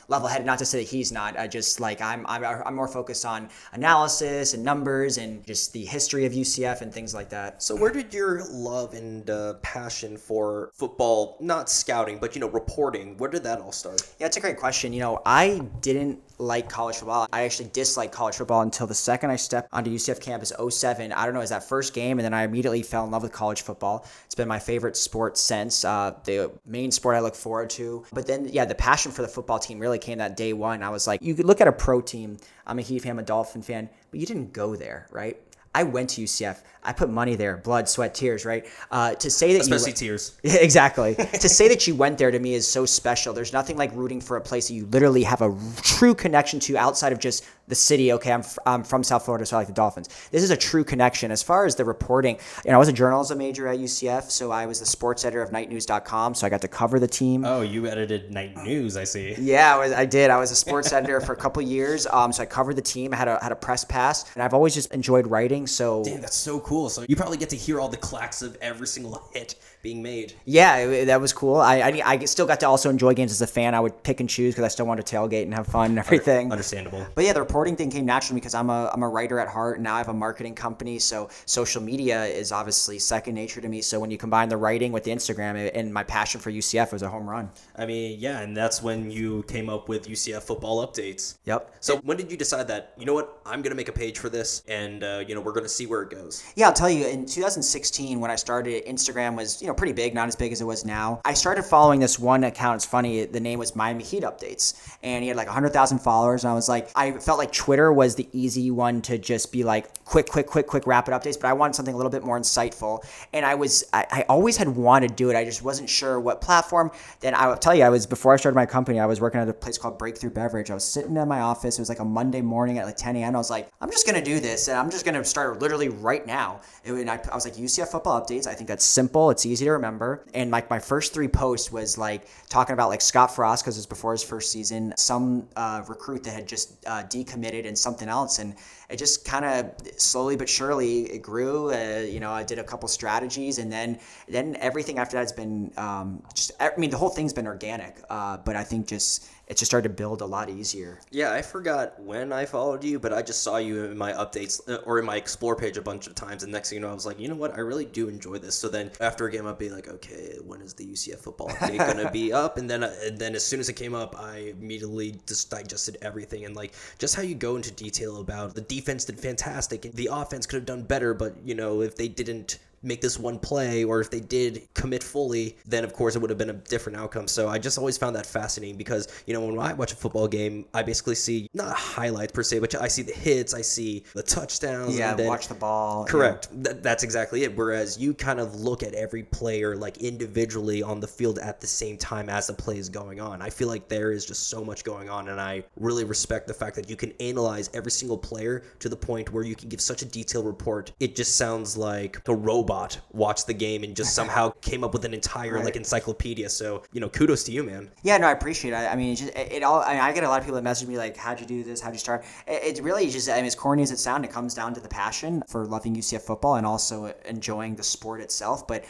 level-headed. Not to say that he's not. I'm more focused on analysis and numbers and just the history of UCF and things like that. So where did your love and passion for football, not scouting, but reporting, where did that all start? Yeah, it's a great question. I didn't like college football. I actually disliked college football until the second I stepped onto UCF campus, 2007. I don't know, it was that first game, and then I immediately fell in love with college football. It's been my favorite sport since, the main sport I look forward to. But then, the passion for the football team really came that day one. I was like, you could look at a pro team. I'm a Heat fan, I'm a Dolphin fan, but you didn't go there, right? I went to UCF. I put money there, blood, sweat, tears, right? To say that especially tears. Yeah, exactly. To say that you went there to me is so special. There's nothing like rooting for a place that you literally have a true connection to outside of just the city. Okay, I'm from South Florida, so I like the Dolphins. This is a true connection. As far as the reporting, I was a journalism major at UCF, so I was the sports editor of nightnews.com, so I got to cover the team. Oh, you edited Night News, I see. Yeah, I did. I was a sports editor for a couple years, so I covered the team. I had a press pass, and I've always just enjoyed writing. So damn, that's so cool. So you probably get to hear all the clacks of every single hit being made. Yeah, that was cool. I still got to also enjoy games as a fan. I would pick and choose because I still wanted to tailgate and have fun and everything. Understandable. But yeah, the reporting thing came naturally because I'm a writer at heart, and now I have a marketing company. So social media is obviously second nature to me. So when you combine the writing with the Instagram and my passion for UCF, it was a home run. I mean, yeah, and that's when you came up with UCF football updates. Yep. So when did you decide that, I'm going to make a page for this and, we're going to see where it goes? Yeah, I'll tell you, in 2016, when I started, Instagram was, pretty big, not as big as it was now. I started following this one account. It's funny. The name was Miami Heat Updates, and he had like 100,000 followers. And I felt like Twitter was the easy one to just be like quick, rapid updates, but I wanted something a little bit more insightful. And I always had wanted to do it. I just wasn't sure what platform. Then I will tell you, before I started my company, I was working at a place called Breakthrough Beverage. I was sitting in my office. It was like a Monday morning at like 10 a.m. I was like, I'm just going to do this, and I'm just going to start literally right now. And I was like, UCF football updates. I think that's simple. It's easy to remember. And like my first 3 posts was like talking about like Scott Frost, because it was before his first season, some recruit that had just decommitted, and something else. And it just kind of slowly but surely it grew. I did a couple strategies, and then everything after that's been the whole thing's been organic. But I think it just started to build a lot easier. Yeah, I forgot when I followed you, but I just saw you in my updates or in my Explore page a bunch of times. And next thing you know, I was like, you know what? I really do enjoy this. So then after a game, I'd be like, okay, when is the UCF football update going to be up? And then as soon as it came up, I immediately just digested everything. And like just how you go into detail about the defense did fantastic. The offense could have done better, but if they didn't make this one play, or if they did commit fully, then of course it would have been a different outcome. So I just always found that fascinating because, when I watch a football game, I basically see not highlights per se, but I see the hits, I see the touchdowns. Yeah, and then, watch the ball. Correct. Yeah. That's exactly it. Whereas you kind of look at every player like individually on the field at the same time as the play is going on. I feel like there is just so much going on, and I really respect the fact that you can analyze every single player to the point where you can give such a detailed report. It just sounds like a robot robot watched the game and just somehow came up with an entire like encyclopedia. So, kudos to you, man. Yeah, no, I appreciate it. I mean, it all. I get a lot of people that message me like, "How'd you do this? How'd you start?" It really just, I mean, as corny as it sounds, it comes down to the passion for loving UCF football and also enjoying the sport itself. But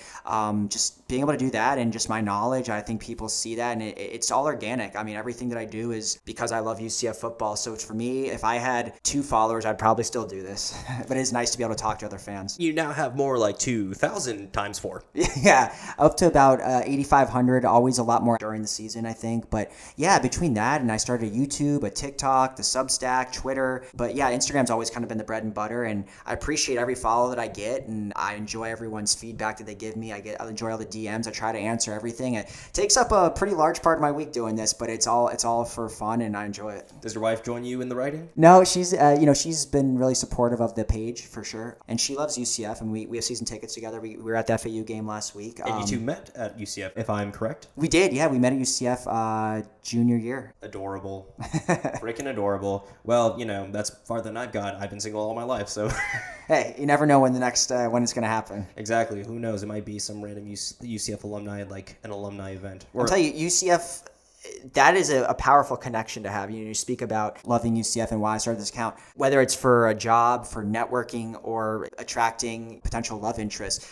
just being able to do that and just my knowledge, I think people see that, and it's all organic. I mean, everything that I do is because I love UCF football. So for me, if I had 2 followers, I'd probably still do this. But it's nice to be able to talk to other fans. You now have more like 2,000 times 4. Yeah, up to about 8,500, always a lot more during the season, I think. But yeah, between that and I started YouTube, a TikTok, the Substack, Twitter. But yeah, Instagram's always kind of been the bread and butter, and I appreciate every follow that I get, and I enjoy everyone's feedback that they give me. I enjoy all the DMs. I try to answer everything. It takes up a pretty large part of my week doing this, but it's all for fun, and I enjoy it. Does your wife join you in the writing? No, she's she's been really supportive of the page for sure, and she loves UCF, and we have season tickets together. We were at the FAU game last week. And you two met at UCF, if I'm correct? We did, yeah. We met at UCF junior year. Adorable. Freaking adorable. Well, that's farther than I've got. I've been single all my life, so... Hey, you never know when the next when it's going to happen. Exactly. Who knows? It might be some random UCF alumni, like an alumni event. I'll tell you, UCF... That is a powerful connection to have. You speak about loving UCF and why I started this account, whether it's for a job, for networking, or attracting potential love interest.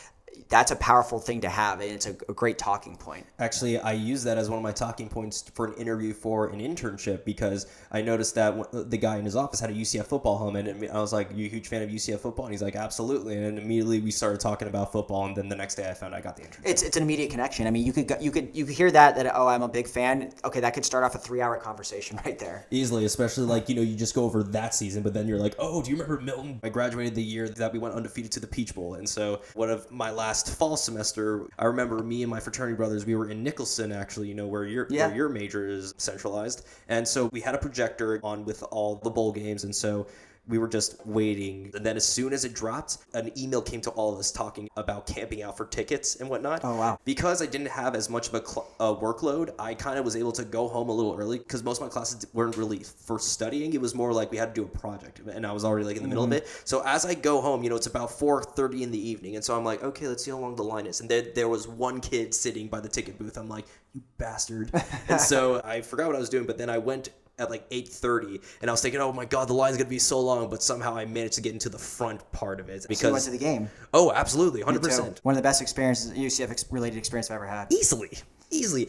That's a powerful thing to have, and it's a great talking point. Actually, I use that as one of my talking points for an interview for an internship, because I noticed that the guy in his office had a UCF football helmet, and I was like, "You a huge fan of UCF football?" And he's like, "Absolutely." And immediately we started talking about football, and then the next day I found I got the internship. It's an immediate connection. I mean, you could hear that oh, I'm a big fan. Okay, that could start off a 3-hour conversation right there. Easily, especially like you just go over that season, but then you're like, "Oh, do you remember Milton?" I graduated the year that we went undefeated to the Peach Bowl, and so one of my last fall semester, I remember me and my fraternity brothers, we were in Nicholson, actually, where your major is centralized. And so we had a projector on with all the bowl games, and so we were just waiting. And then as soon as it dropped, an email came to all of us talking about camping out for tickets and whatnot. Oh, wow. Because I didn't have as much of a workload, I kind of was able to go home a little early, because most of my classes weren't really for studying. It was more like we had to do a project, and I was already like in the middle of it. So as I go home, it's about 4:30 in the evening. And so I'm like, okay, let's see how long the line is. And there was one kid sitting by the ticket booth. I'm like, you bastard. And so I forgot what I was doing, but then I went at like 8:30, and I was thinking, oh my god, the line's gonna be so long, but somehow I managed to get into the front part of it. Because so you went to the game? Oh, absolutely, 100%. One of the best experiences, UCF related experience I've ever had. Easily.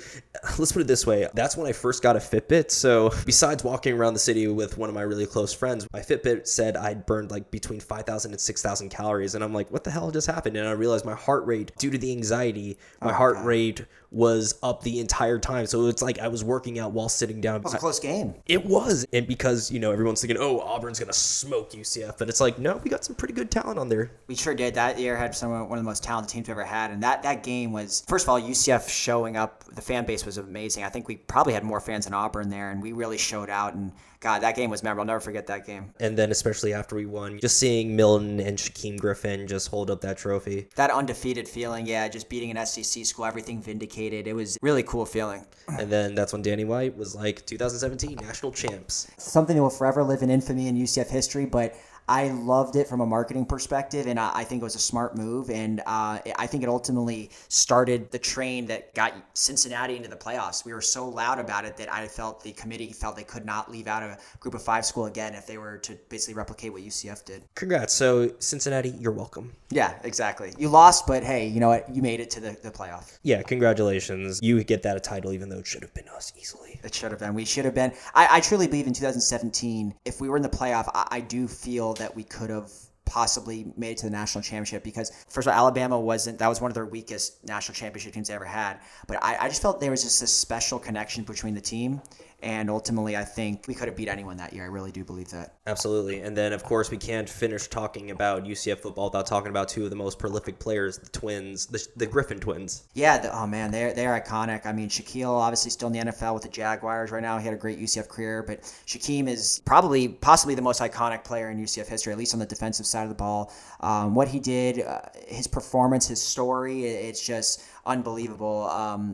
Let's put it this way. That's when I first got a Fitbit. So besides walking around the city with one of my really close friends, my Fitbit said I'd burned like between 5,000 and 6,000 calories. And I'm like, what the hell just happened? And I realized my heart rate, due to the anxiety, my heart rate was up the entire time. So it's like I was working out while sitting down. It was a close game. It was. And because, everyone's thinking, oh, Auburn's going to smoke UCF. But it's like, no, we got some pretty good talent on there. We sure did. That year had one of the most talented teams we've ever had. And that game was, first of all, UCF showing up. The fan base was amazing. I think we probably had more fans than Auburn there, and we really showed out. And God, that game was memorable. I'll never forget that game. And then especially after we won, just seeing Milton and Shaquem Griffin just hold up that trophy. That undefeated feeling, just beating an SEC school, everything vindicated. It was really cool feeling. And then that's when Danny White was like, 2017 national champs. Something that will forever live in infamy in UCF history, but I loved it from a marketing perspective, and I think it was a smart move, and I think it ultimately started the train that got Cincinnati into the playoffs. We were so loud about it that I felt the committee felt they could not leave out a group of 5 school again if they were to basically replicate what UCF did. Congrats. So Cincinnati, you're welcome. Yeah, exactly. You lost, but hey, you know what? You made it to the playoff. Yeah, congratulations. You get that a title, even though it should have been us easily. It should have been. We should have been. I truly believe in 2017, if we were in the playoff, I do feel that we could have possibly made it to the national championship, because first of all, Alabama that was one of their weakest national championship teams they ever had. But I just felt there was just this special connection between the team. And ultimately, I think we could have beat anyone that year. I really do believe that. Absolutely. And then, of course, we can't finish talking about UCF football without talking about 2 of the most prolific players, the twins, the Griffin twins. Yeah, they're iconic. I mean, Shaquille, obviously still in the NFL with the Jaguars right now. He had a great UCF career. But Shaquem is possibly the most iconic player in UCF history, at least on the defensive side of the ball. What he did, his performance, his story, it's just unbelievable.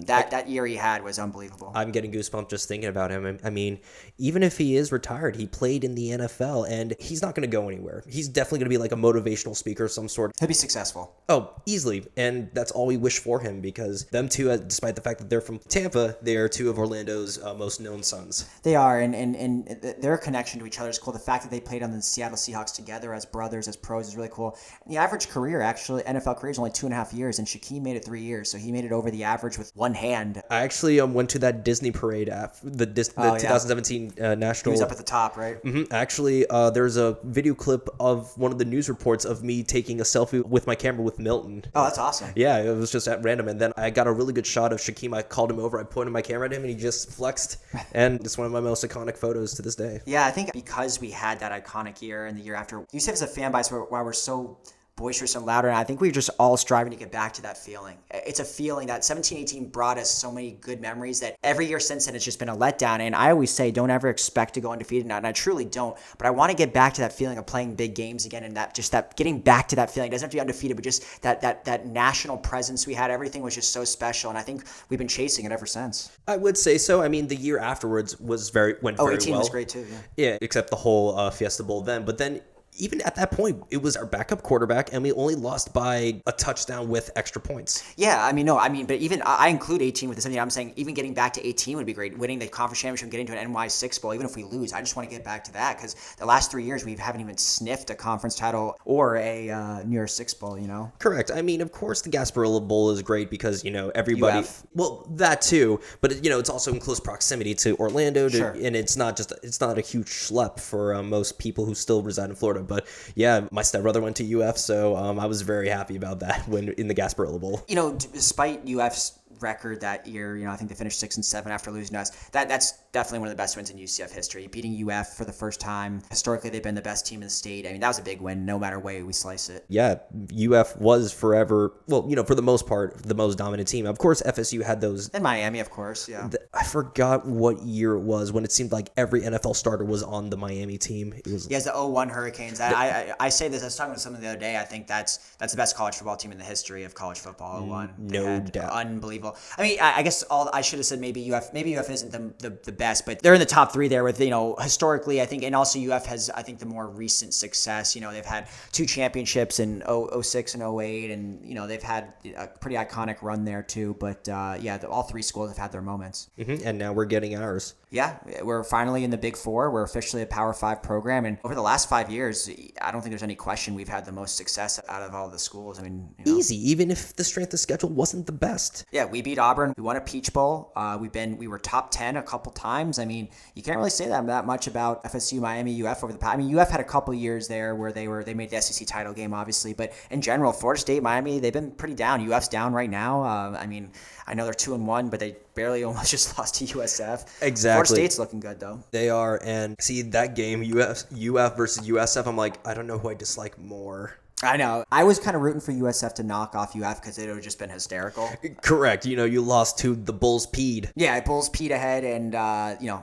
That year he had was unbelievable. I'm getting goosebumps just thinking about him. I mean, even if he is retired, he played in the NFL, and he's not going to go anywhere. He's definitely going to be like a motivational speaker of some sort. He'll be successful. Oh, easily. And that's all we wish for him, because them two, despite the fact that they're from Tampa, they are two of Orlando's most known sons. They are, and their connection to each other is cool. The fact that they played on the Seattle Seahawks together as brothers, as pros, is really cool. And the average career, actually, NFL career is only 2.5 years, and Shaquem made it 3 years, so he made it over the average with one hand. I actually went to that Disney parade after the 2017 national. He was up at the top, right? Mm-hmm. Actually, there's a video clip of one of the news reports of me taking a selfie with my camera with Milton. Oh, that's awesome. Yeah, it was just at random, and then I got a really good shot of Shaquem. I called him over, I pointed my camera at him, and he just flexed, and it's one of my most iconic photos to this day. Yeah, I think because we had that iconic year and the year after, UCF is a fan base why we're so boisterous and louder, and I think we're just all striving to get back to that feeling. It's a feeling that 17-18 brought us so many good memories that every year since then it's just been a letdown, and I always say don't ever expect to go undefeated now, and I truly don't, but I want to get back to that feeling of playing big games again, and that getting back to that feeling. It doesn't have to be undefeated, but just that national presence we had. Everything was just so special, and I think we've been chasing it ever since. I would say so. I mean, the year afterwards went very 18 well. was great too, Yeah, except the whole Fiesta Bowl then, but then even at that point, it was our backup quarterback, and we only lost by a touchdown with extra points. Yeah, but even I include 18 with the 17. I'm saying even getting back to 18 would be great. Winning the conference championship, getting to an NY6 bowl, even if we lose, I just want to get back to that, because the last 3 years we haven't even sniffed a conference title or a New Year's Six bowl. Correct. I mean, of course, the Gasparilla Bowl is great because everybody. UF. Well, that too, but it's also in close proximity to Orlando, Sure. And it's not a huge schlep for most people who still reside in Florida. But yeah, my stepbrother went to UF, so I was very happy about that when in the Gasparilla Bowl. Despite UF's record that year, I think they finished 6-7 after losing to us. That's definitely one of the best wins in UCF history. Beating UF for the first time. Historically, they've been the best team in the state. I mean, that was a big win, no matter way we slice it. Yeah, UF was forever, for the most part, the most dominant team. Of course, FSU had those. And Miami, of course, yeah. I forgot what year it was when it seemed like every NFL starter was on the Miami team. It was. Yeah, it's the 01 Hurricanes. I say this, I was talking to someone the other day, I think that's the best college football team in the history of college football, 01. No doubt. Unbelievable. I mean, I guess I should have said maybe UF isn't the best, but they're in the top three there with, historically, I think, and also UF has, I think, the more recent success. They've had 2 championships in 06 and 08, and, they've had a pretty iconic run there too. But all 3 schools have had their moments. Mm-hmm. And now we're getting ours. Yeah, we're finally in the Big Four. We're officially a Power 5 program, and over the last 5 years, I don't think there's any question we've had the most success out of all the schools. I mean, easy, even if the strength of schedule wasn't the best. Yeah, we beat Auburn. We won a Peach Bowl. We were top 10 a couple times. I mean, you can't really say that much about FSU, Miami, UF over the past. I mean, UF had a couple years there where they made the SEC title game, obviously, but in general, Florida State, Miami, they've been pretty down. UF's down right now. I mean, I know they're 2-1, but they barely almost just lost to USF. Exactly. Florida State's looking good though. They are, and see that game, UF versus USF. I'm like, I don't know who I dislike more. I know. I was kind of rooting for USF to knock off UF because it would have just been hysterical. Correct. You lost to the Bulls peed. Yeah, Bulls peed ahead, and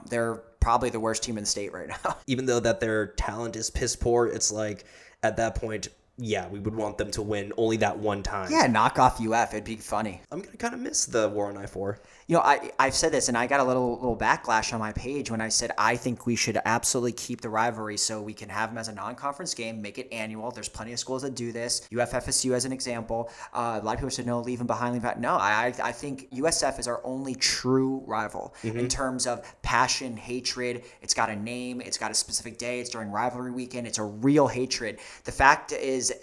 they're probably the worst team in the state right now. Even though that their talent is piss poor, it's like at that point, yeah, we would want them to win only that one time. Yeah, knock off UF. It'd be funny. I'm going to kind of miss the War on I-4. I've said this, and I got a little backlash on my page when I said I think we should absolutely keep the rivalry so we can have them as a non-conference game, make it annual. There's plenty of schools that do this. UF FSU as an example. A lot of people said, no, leave them behind. No, I think USF is our only true rival in terms of passion, hatred. It's got a name. It's got a specific day. It's during rivalry weekend. It's a real hatred. The fact is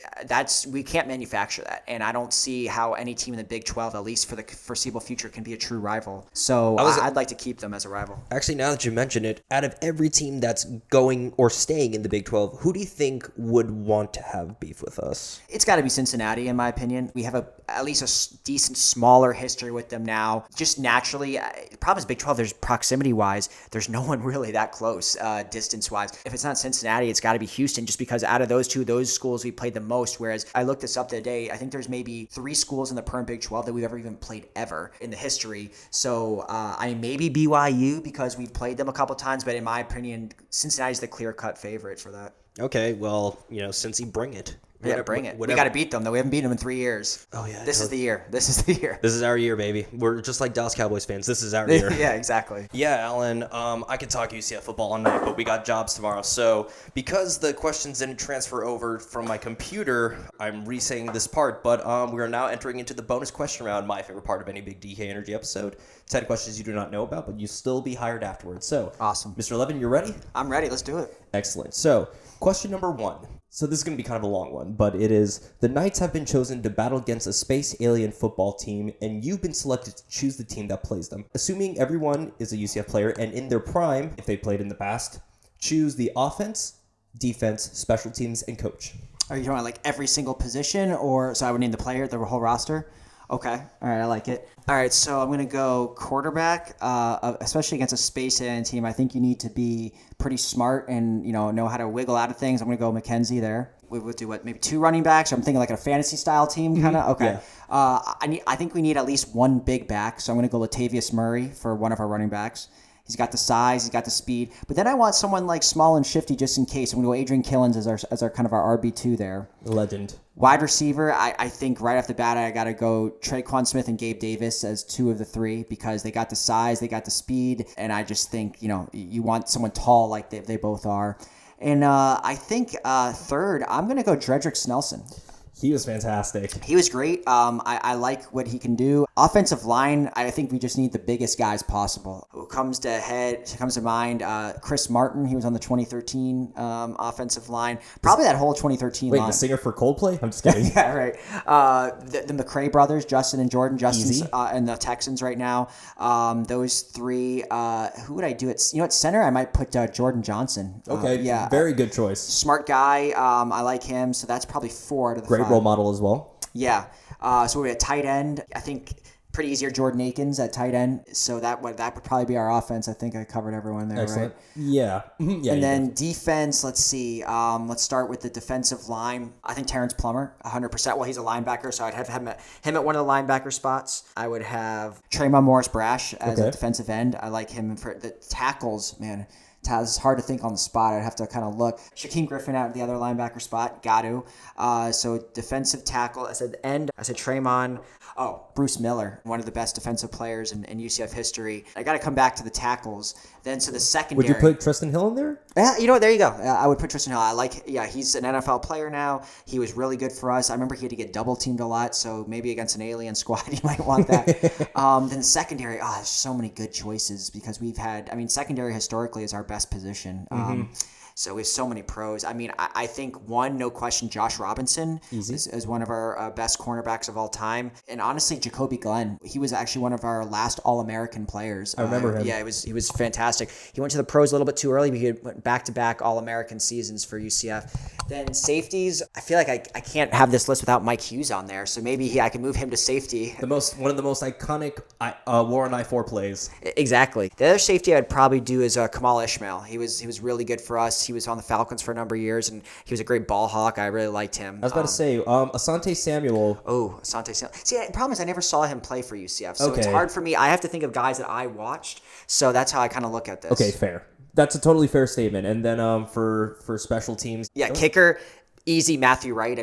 we can't manufacture that, and I don't see how any team in the Big 12, at least for the foreseeable future, can be a true rival. So I'd like to keep them as a rival. Actually, now that you mention it, out of every team that's going or staying in the Big 12, who do you think would want to have beef with us? It's got to be Cincinnati, in my opinion. We have at least a decent, smaller history with them now. Just naturally, the problem is Big 12, there's proximity-wise, there's no one really that close distance-wise. If it's not Cincinnati, it's got to be Houston, just because out of those schools we played the most, whereas I looked this up the other day, I think there's maybe 3 schools in the perm Big 12 that we've ever even played ever in the history. So maybe BYU because we've played them a couple times, but in my opinion, Cincinnati's the clear-cut favorite for that. Okay, well, Cincy, bring it. Yeah, bring it. We got to beat them, though. We haven't beaten them in 3 years. Oh, yeah. This is the year. This is the year. This is our year, baby. We're just like Dallas Cowboys fans. This is our year. Yeah, exactly. Yeah, Alan, I could talk UCF football all night, but we got jobs tomorrow. So because the questions didn't transfer over from my computer, I'm re-saying this part. But we are now entering into the bonus question round, my favorite part of any Big DK Energy episode. 10 questions you do not know about, but you still be hired afterwards. So, awesome. Mr. Levin, you ready? I'm ready. Let's do it. Excellent. So, question number 1. So this is going to be kind of a long one, but it is, the Knights have been chosen to battle against a space alien football team, and you've been selected to choose the team that plays them. Assuming everyone is a UCF player, and in their prime, if they played in the past, choose the offense, defense, special teams, and coach. Are you talking like every single position, or so I would name the player, the whole roster? Okay. All right. I like it. All right. So I'm going to go quarterback, especially against a space alien team. I think you need to be pretty smart and, know how to wiggle out of things. I'm going to go McKenzie there. We would do maybe 2 running backs. I'm thinking like a fantasy style team kind of. Okay. Yeah. I think we need at least 1 big back. So I'm going to go Latavius Murray for one of our running backs. He's got the size, he's got the speed, but then I want someone like small and shifty just in case. I'm going to go Adrian Killens as our kind of our RB2 there. Legend. Wide receiver, I think right off the bat I got to go Traquan Smith and Gabe Davis as 2 of the 3 because they got the size, they got the speed, and I just think you want someone tall like they both are. And I think third, I'm going to go Dredrick Snelson. He was fantastic. He was great. I like what he can do. Offensive line, I think we just need the biggest guys possible. Who comes to mind? Chris Martin. He was on the 2013 offensive line. Probably that whole 2013 line. Wait, the singer for Coldplay? I'm just kidding. Yeah, right. The McCray brothers, Justin and Jordan. Justin's in the Texans right now. Those 3. Who would I do at center? I might put Jordan Johnson. Okay. Yeah. Very good choice. Smart guy. I like him. So that's probably 4 out of the 5. Role model as well. Yeah. So we have a tight end. I think pretty easier Jordan Akins at tight end. So that would probably be our offense. I think I covered everyone there. Excellent. Right? Yeah. Yeah. And then defense, let's see. Let's start with the defensive line. I think Terrence Plummer, 100%. Well, he's a linebacker, so I'd have him at one of the linebacker spots. I would have Tremont Morris-Brash as a defensive end. I like him for the tackles, man. It's hard to think on the spot. I'd have to kind of look. Shaquem Griffin out at the other linebacker spot. Got to. So defensive tackle. I said end. I said Tremont. Oh, Bruce Miller, one of the best defensive players in UCF history. I got to come back to the tackles. Then so the secondary. Would you put Tristan Hill in there? Yeah, you know what? There you go. I would put Tristan Hill. He's an NFL player now. He was really good for us. I remember he had to get double teamed a lot, so maybe against an alien squad, you might want that. Then secondary. There's so many good choices because secondary historically is our best position. So we have so many pros. I think no question, Josh Robinson is one of our best cornerbacks of all time. And honestly, Jacoby Glenn, he was actually one of our last All-American players. I remember him. Yeah, he was fantastic. He went to the pros a little bit too early, but he went back-to-back All-American seasons for UCF. Then safeties, I feel like I can't have this list without Mike Hughes on there. So maybe I can move him to safety. One of the most iconic Warren I-4 plays. Exactly. The other safety I'd probably do is Kamal Ishmael. He was really good for us. He was on the Falcons for a number of years, and he was a great ball hawk. I really liked him. I was about to say, Asante Samuel. Oh, Asante Samuel. See, the problem is I never saw him play for UCF, so it's hard for me. I have to think of guys that I watched, so that's how I kind of look at this. Okay, fair. That's a totally fair statement. And then for special teams. Yeah, kicker. Easy Matthew Wright.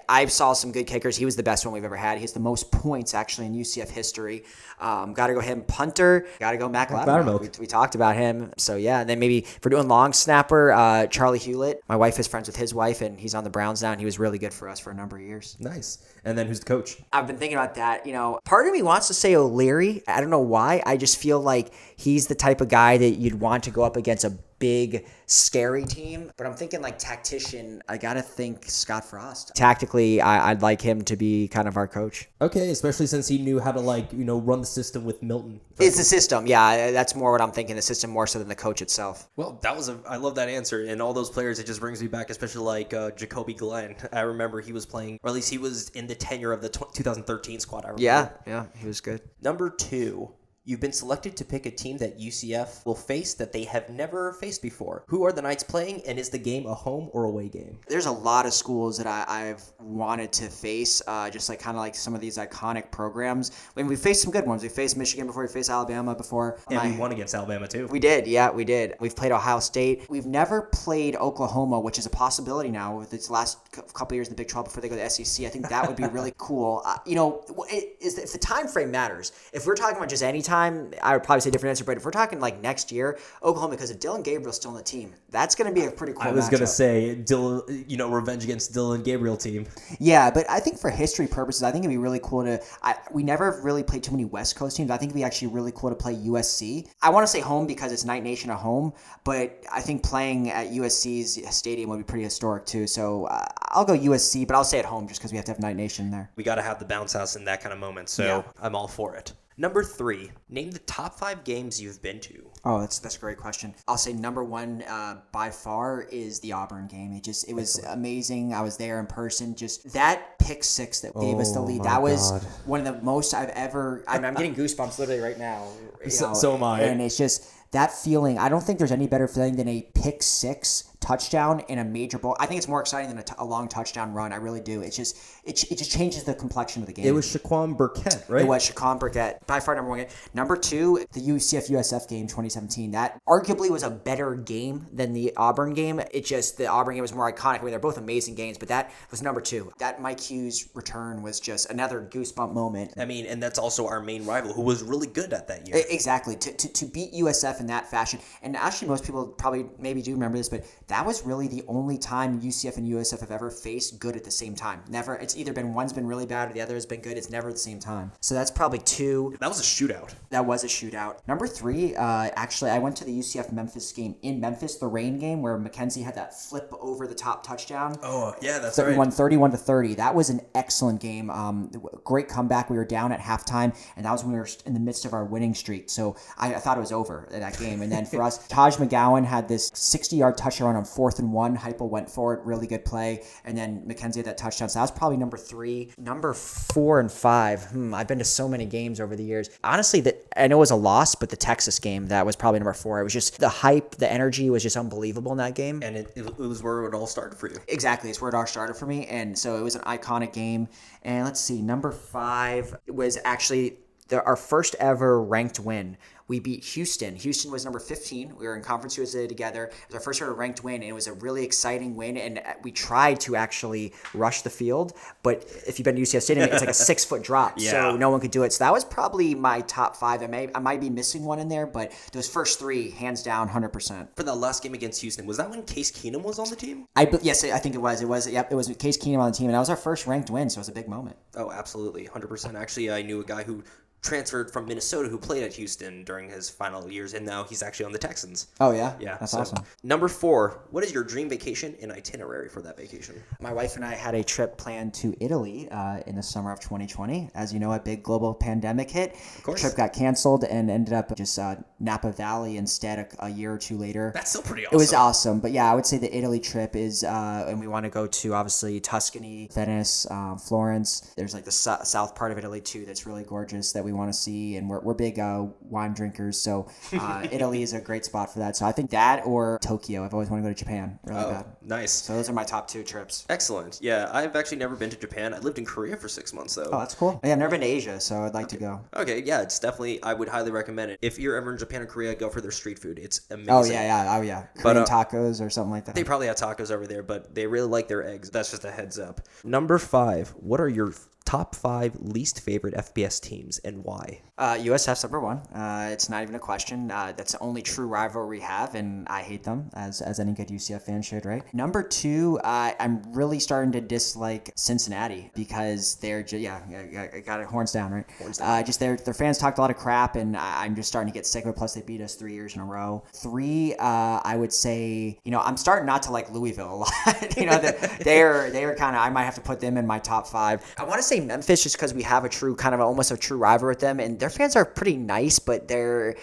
I saw some good kickers. He was the best one we've ever had. He has the most points actually in UCF history. Got to go him. Punter. Got to go Mac Loudermilk. We talked about him. So yeah, and then maybe if we're doing long snapper, Charlie Hewlett. My wife is friends with his wife, and he's on the Browns now, and he was really good for us for a number of years. Nice. And then who's the coach? I've been thinking about that. Part of me wants to say O'Leary. I don't know why. I just feel like he's the type of guy that you'd want to go up against a big, scary team. But I'm thinking like tactician, I got to think Scott Frost. Tactically, I'd like him to be kind of our coach. Okay, especially since he knew how to run the system with Milton. It's the system, yeah. That's more what I'm thinking, the system more so than the coach itself. Well, I love that answer. And all those players, it just brings me back, especially like Jacoby Glenn. I remember he was playing, or at least he was in the tenure of the 2013 squad, I remember. Yeah, he was good. Number 2. You've been selected to pick a team that UCF will face that they have never faced before. Who are the Knights playing, and is the game a home or away game? There's a lot of schools that I've wanted to face, just like kind of like some of these iconic programs. I mean, we faced some good ones. We faced Michigan before, we faced Alabama before. And we won against Alabama too. We did, yeah, we did. We've played Ohio State. We've never played Oklahoma, which is a possibility now with its last couple of years in the Big 12 before they go to the SEC. I think that would be really cool. If the time frame matters, if we're talking about just any time, I would probably say a different answer. But if we're talking like next year, Oklahoma, because if Dylan Gabriel's still on the team, that's going to be a pretty cool matchup. I was going to say, revenge against Dylan Gabriel team. Yeah, but I think for history purposes, I think it'd be really cool to. We never really played too many West Coast teams. I think it'd be actually really cool to play USC. I want to say home because it's Knight Nation at home, but I think playing at USC's stadium would be pretty historic too. So I'll go USC, but I'll say at home just because we have to have Knight Nation there. We got to have the bounce house in that kind of moment, so Yeah. I'm all for it. Number 3, name the top 5 games you've been to. Oh, that's a great question. I'll say number 1 by far is the Auburn game. It was amazing. I was there in person. Just that pick 6 that gave us the lead. That was one of the most I've ever. I'm getting goosebumps literally right now. So am I. And it's just that feeling. I don't think there's any better feeling than a pick 6 touchdown in a major bowl. I think it's more exciting than a long touchdown run. I really do. It just changes the complexion of the game. It was Shaquan Burkett, right? It was Shaquan Burkett, by far number 1 game. Number 2, the Ucf Usf game 2017. That arguably was a better game than the Auburn game. The Auburn game was more iconic. I mean, they're both amazing games, but that was number 2. That Mike Hughes return was just another goosebump moment. I mean, and that's also our main rival, who was really good at that year. Exactly. To beat USF in that fashion, and actually most people probably maybe do remember this, but that was really the only time UCF and USF have ever faced good at the same time. Never. It's either been one's been really bad or the other has been good. It's never at the same time. So that's probably 2. That was a shootout. That was a shootout. Number 3, actually, I went to the UCF Memphis game in Memphis, the rain game where McKenzie had that flip over the top touchdown. Oh, yeah, that's 31-30. That was an excellent game. Great comeback. We were down at halftime, and that was when we were in the midst of our winning streak. So I thought it was over in that game. And then for us, Taj McGowan had this 60-yard touchdown on 4th and 1. Heupel went for it. Really good play. And then McKenzie had that touchdown. So that was probably number 3. Number 4 and 5. I've been to so many games over the years. Honestly, I know it was a loss, but the Texas game, that was probably number 4. It was just the hype, the energy was just unbelievable in that game. And it was where it all started for you. Exactly. It's where it all started for me. And so it was an iconic game. And let's see, number 5 was actually our first ever ranked win. We beat Houston. Houston was number 15. We were in Conference USA together. It was our first ever ranked win, and it was a really exciting win. And we tried to actually rush the field, but if you've been to UCF Stadium, it's like a 6-foot drop, so no one could do it. So that was probably my top 5. I might be missing one in there, but those first 3, hands down, 100%. For the last game against Houston, was that when Case Keenum was on the team? Yes, I think it was. It was Case Keenum on the team, and that was our first ranked win, so it was a big moment. Oh, absolutely, 100%. Actually, I knew a guy who transferred from Minnesota who played at Houston during his final years, and now he's actually on the Texans. Oh, yeah? Yeah. That's awesome. Number 4, what is your dream vacation and itinerary for that vacation? My wife and I had a trip planned to Italy in the summer of 2020. As you know, a big global pandemic hit. Of course. The trip got canceled and ended up just Napa Valley instead a year or 2 later. That's still pretty awesome. It was awesome. But yeah, I would say the Italy trip is, and we want to go to, obviously, Tuscany, Venice, Florence. There's like the south part of Italy, too, that's really gorgeous that we want to see. And we're big wine drinkers, so Italy is a great spot for that. So I think that or Tokyo. I've always wanted to go to Japan really bad. Nice. So those are my top 2 trips. Excellent. Yeah, I've actually never been to Japan. I lived in Korea for 6 months, though. Oh, that's cool. Yeah, I've never been to Asia, so I'd like to go. Okay, yeah, it's definitely, I would highly recommend it. If you're ever in Japan or Korea, go for their street food. It's amazing. Oh, yeah. Korean tacos or something like that. They probably have tacos over there, but they really like their eggs. That's just a heads up. Number 5, what are your top 5 least favorite FBS teams and why? USF's number 1. It's not even a question. That's the only true rivalry we have, and I hate them, as any good UCF fan should, right? Number 2, I'm really starting to dislike Cincinnati because they're just, I got it horns down, right? Horns down. Just their fans talked a lot of crap, and I'm just starting to get sick of it. Plus, they beat us 3 years in a row. 3, I would say, I'm starting not to like Louisville a lot. They're kind of, I might have to put them in my top 5. I want to say say Memphis just because we have a true kind of almost a true rival with them, and their fans are pretty nice, but they're,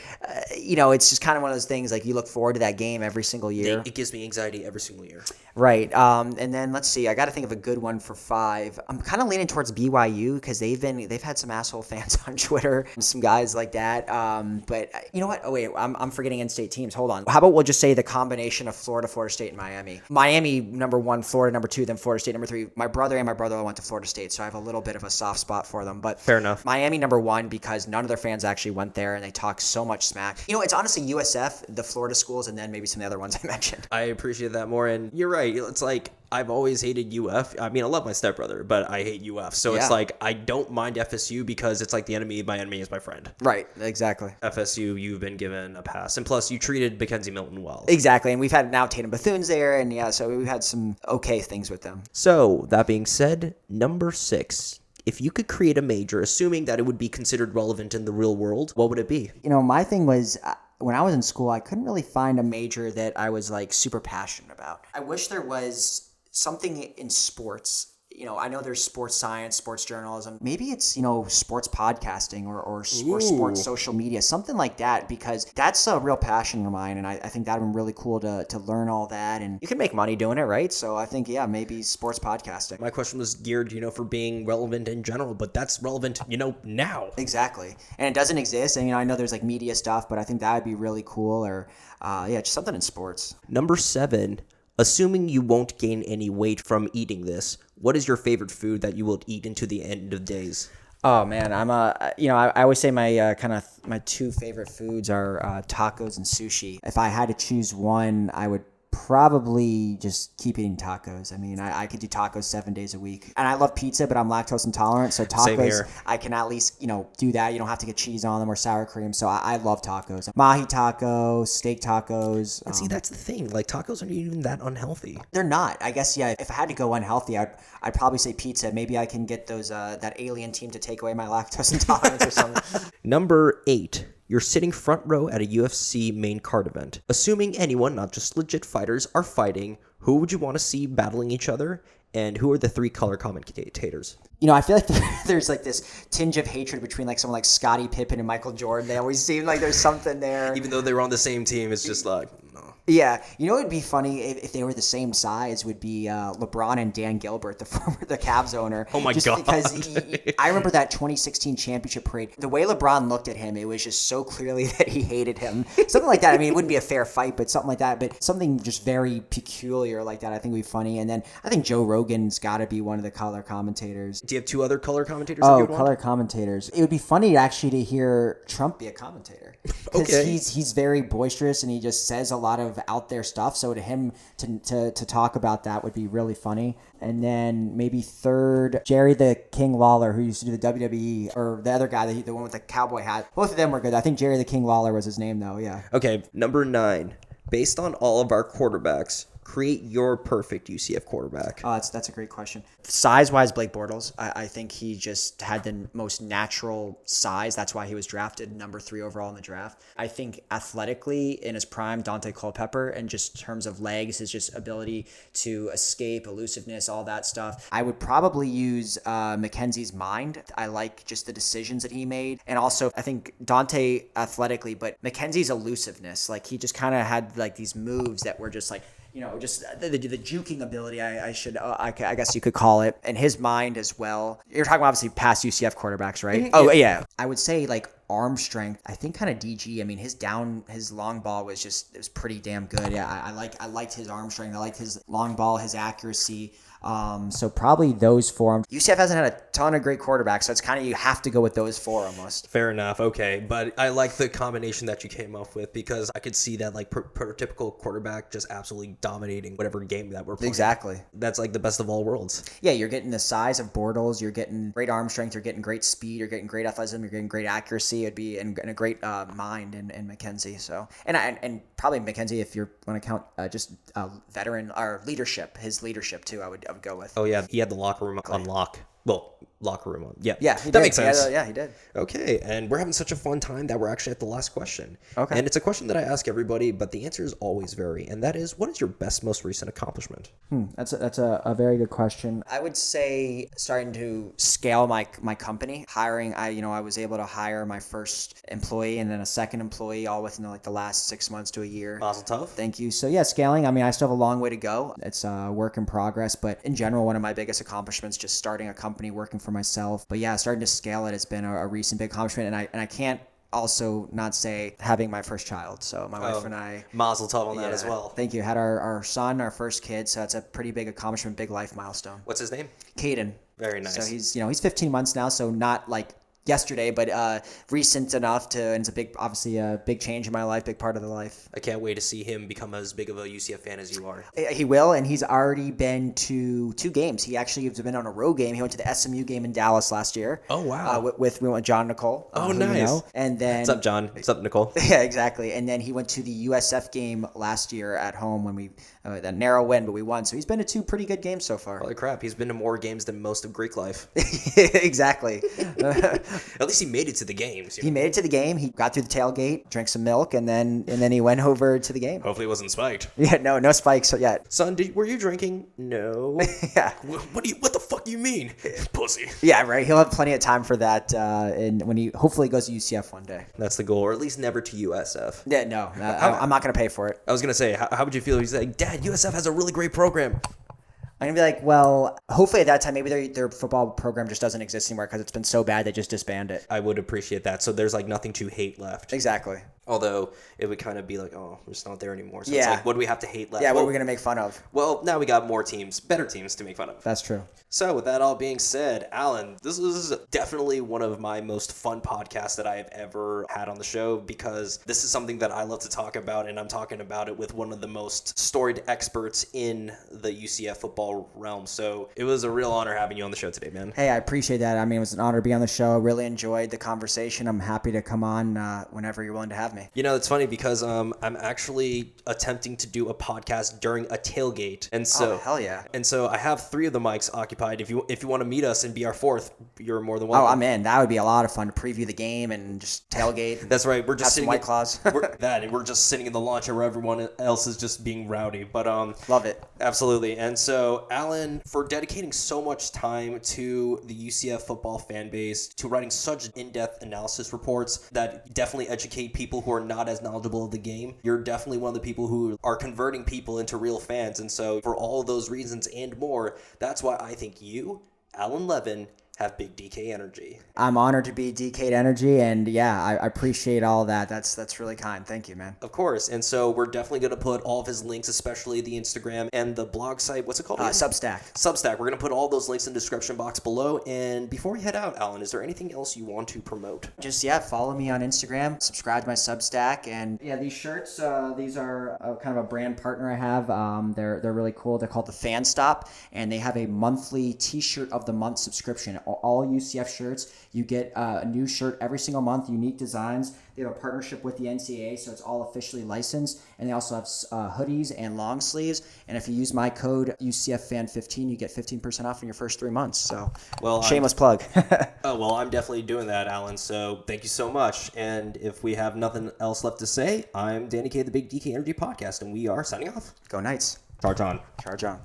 it's just kind of one of those things like you look forward to that game every single year. It gives me anxiety every single year. Right. And then let's see. I got to think of a good one for 5. I'm kind of leaning towards BYU because they've had some asshole fans on Twitter, some guys like that. But you know what? Oh wait, I'm forgetting in-state teams. Hold on. How about we'll just say the combination of Florida State, and Miami. Miami number 1, Florida number 2, then Florida State number 3. My brother went to Florida State, so I have a little bit of a soft spot for them. But fair enough. Miami number 1 because none of their fans actually went there and they talk so much smack. It's honestly USF, the Florida schools, and then maybe some of the other ones I mentioned. I appreciate that more, and you're right. It's like I've always hated UF. I mean, I love my stepbrother, but I hate UF. So it's like I don't mind FSU because it's like the enemy of my enemy is my friend. Right, exactly. FSU, you've been given a pass. And plus, you treated Mackenzie Milton well. Exactly, and we've had now Tatum Bethune's there, and so we've had some okay things with them. So, that being said, number 6. If you could create a major, assuming that it would be considered relevant in the real world, what would it be? My thing was... when I was in school, I couldn't really find a major that I was like super passionate about. I wish there was something in sports. I know there's sports science, sports journalism. Maybe it's, sports podcasting or sports social media, something like that, because that's a real passion of mine. And I think that would be really cool to learn all that. And you can make money doing it, right? So I think, maybe sports podcasting. My question was geared, for being relevant in general, but that's relevant, now. Exactly. And it doesn't exist. And, I know there's like media stuff, but I think that would be really cool. Or, just something in sports. Number 7. Assuming you won't gain any weight from eating this, what is your favorite food that you will eat into the end of days? Oh man, I always say my my 2 favorite foods are tacos and sushi. If I had to choose one, I would probably just keep eating tacos. I mean, I could do tacos 7 days a week. And I love pizza, but I'm lactose intolerant. So tacos, I can at least, do that. You don't have to get cheese on them or sour cream. So I love tacos. Mahi tacos, steak tacos. And see, that's the thing. Like, tacos aren't even that unhealthy. They're not. I guess, if I had to go unhealthy, I'd probably say pizza. Maybe I can get those that alien team to take away my lactose intolerance or something. Number 8. You're sitting front row at a UFC main card event. Assuming anyone, not just legit fighters, are fighting, who would you want to see battling each other? And who are the 3 color commentators? I feel like there's like this tinge of hatred between like someone like Scottie Pippen and Michael Jordan. They always seem like there's something there. Even though they were on the same team, it's just like, no. Yeah. It would be funny if they were the same size would be LeBron and Dan Gilbert, the Cavs owner. Oh my God. Because I remember that 2016 championship parade. The way LeBron looked at him, it was just so clearly that he hated him. Something like that. I mean, it wouldn't be a fair fight, but something like that. But something just very peculiar like that I think would be funny. And then I think Joe Rogan's got to be one of the color commentators. Do you have 2 other color commentators? Oh, color commentators. It would be funny actually to hear Trump be a commentator. Because he's very boisterous and he just says a lot of out there stuff. So to him to talk about that would be really funny. And then maybe 3rd, Jerry the King Lawler, who used to do the WWE, or the other guy, the one with the cowboy hat. Both of them were good. I think Jerry the King Lawler was his name though. Yeah. Okay. Number 9. Based on all of our quarterbacks, create your perfect UCF quarterback. Oh, that's a great question. Size-wise, Blake Bortles, I think he just had the most natural size. That's why he was drafted number 3 overall in the draft. I think athletically, in his prime, Dante Culpepper, and just in terms of legs, his just ability to escape, elusiveness, all that stuff. I would probably use Mackenzie's mind. I like just the decisions that he made. And also, I think Dante athletically, but Mackenzie's elusiveness. Like, he just kind of had like these moves that were just like, just the juking ability, I guess you could call it, and his mind as well. You're talking about obviously past UCF quarterbacks, right? Mm-hmm. Oh, yeah. I would say like arm strength. I think kind of DG. I mean, his long ball was pretty damn good. Yeah, I liked his arm strength. I liked his long ball, his accuracy. So probably those 4. UCF hasn't had a ton of great quarterbacks, so it's kind of you have to go with those 4 almost. Fair enough. Okay, but I like the combination that you came up with because I could see that like prototypical quarterback just absolutely dominating whatever game that we're playing. Exactly. That's like the best of all worlds. Yeah, you're getting the size of Bortles, you're getting great arm strength, you're getting great speed, you're getting great athleticism, you're getting great accuracy. It'd be and a great mind in Mackenzie. So and probably Mackenzie, if you're going to count just veteran or leadership, his leadership too. I would go with. Oh yeah, he had the locker room on lock. Well, locker room. Yeah, Yeah, that makes sense. Yeah, he did. Okay, and we're having such a fun time that we're actually at the last question. Okay. And it's a question that I ask everybody, but the answers always vary, and that is, what is your best, most recent accomplishment? That's a very good question. I would say starting to scale my company, hiring. I was able to hire my first employee and then a second employee all within like the last 6 months to a year. Mazel tov. Thank you. So yeah, scaling. I mean, I still have a long way to go. It's a work in progress, but in general, one of my biggest accomplishments just starting a company, working for myself. But yeah, starting to scale it has been a recent big accomplishment, and I can't also not say having my first child. So my wife and I, Mazel tov on that as well. Thank you. Had our son, our first kid. So it's a pretty big accomplishment, big life milestone. What's his name? Caden. Very nice. So he's 15 months now. So not like yesterday, but recent enough and it's obviously a big change in my life, big part of the life. I can't wait to see him become as big of a UCF fan as you are. He will, and he's already been to 2 games. He actually has been on a road game. He went to the SMU game in Dallas last year. Oh, wow. We went with John Nicole. Oh, nice. And then, what's up, John? What's up, Nicole? Yeah, exactly. And then he went to the USF game last year at home when we that narrow win, but we won. So he's been to 2 pretty good games so far. Holy crap, he's been to more games than most of Greek life. Exactly. At least he made it to the games. He made it to the game. He got through the tailgate, drank some milk, and then he went over to the game. Hopefully it wasn't spiked. Yeah, no spikes yet. Son, were you drinking? No. Yeah. What the fuck do you mean? Pussy. Yeah, right. He'll have plenty of time for that and when he hopefully goes to UCF one day. That's the goal, or at least never to USF. Yeah, no. I'm not going to pay for it. I was going to say, how would you feel if he's like, Dad, USF has a really great program? I'm going to be like, well, hopefully at that time, maybe their football program just doesn't exist anymore because it's been so bad they just disbanded it. I would appreciate that. So there's like nothing to hate left. Exactly. Although it would kind of be like, oh, we're just not there anymore. So yeah. It's like, what do we have to hate left? Yeah, what are we going to make fun of? Well, now we got more teams, better teams to make fun of. That's true. So with that all being said, Alan, this is definitely one of my most fun podcasts that I have ever had on the show, because this is something that I love to talk about, and I'm talking about it with one of the most storied experts in the UCF football realm. So it was a real honor having you on the show today, man. Hey, I appreciate that. I mean, it was an honor to be on the show. Really enjoyed the conversation. I'm happy to come on whenever you're willing to have me. You know, it's funny because I'm actually attempting to do a podcast during a tailgate, and so hell yeah. And so I have 3 of the mics occupied. If you want to meet us and be our 4th, you're more than welcome. Oh, I'm in. That would be a lot of fun to preview the game and just tailgate. That's right. We're just sitting White Claws. we're just sitting in the launcher where everyone else is just being rowdy. But love it. Absolutely. And so, Alan, for dedicating so much time to the UCF football fan base, to writing such in-depth analysis reports that definitely educate people who are not as knowledgeable of the game, you're definitely one of the people who are converting people into real fans. And so, for all of those reasons and more, that's why I think you, Alan Levin, have big DK energy. I'm honored to be DK Energy, and yeah, I appreciate all that. That's really kind. Thank you, man. Of course. And so we're definitely going to put all of his links, especially the Instagram and the blog site. What's it called? Substack. Substack. We're going to put all those links in the description box below. And before we head out, Alan, is there anything else you want to promote? Just, follow me on Instagram, subscribe to my Substack, and yeah, these shirts, these are kind of a brand partner I have. They're really cool. They're called the Fan Stop, and they have a monthly T-shirt of the month subscription. All UCF shirts, you get a new shirt every single month, unique designs. They have a partnership with the NCAA, so it's all officially licensed. And they also have hoodies and long sleeves. And if you use my code UCFFan15, you get 15% off in your first 3 months. So, shameless plug. Well, I'm definitely doing that, Alan. So thank you so much. And if we have nothing else left to say, I'm Danny K, the Big DK Energy Podcast, and we are signing off. Go Knights. Charge on. Charge on.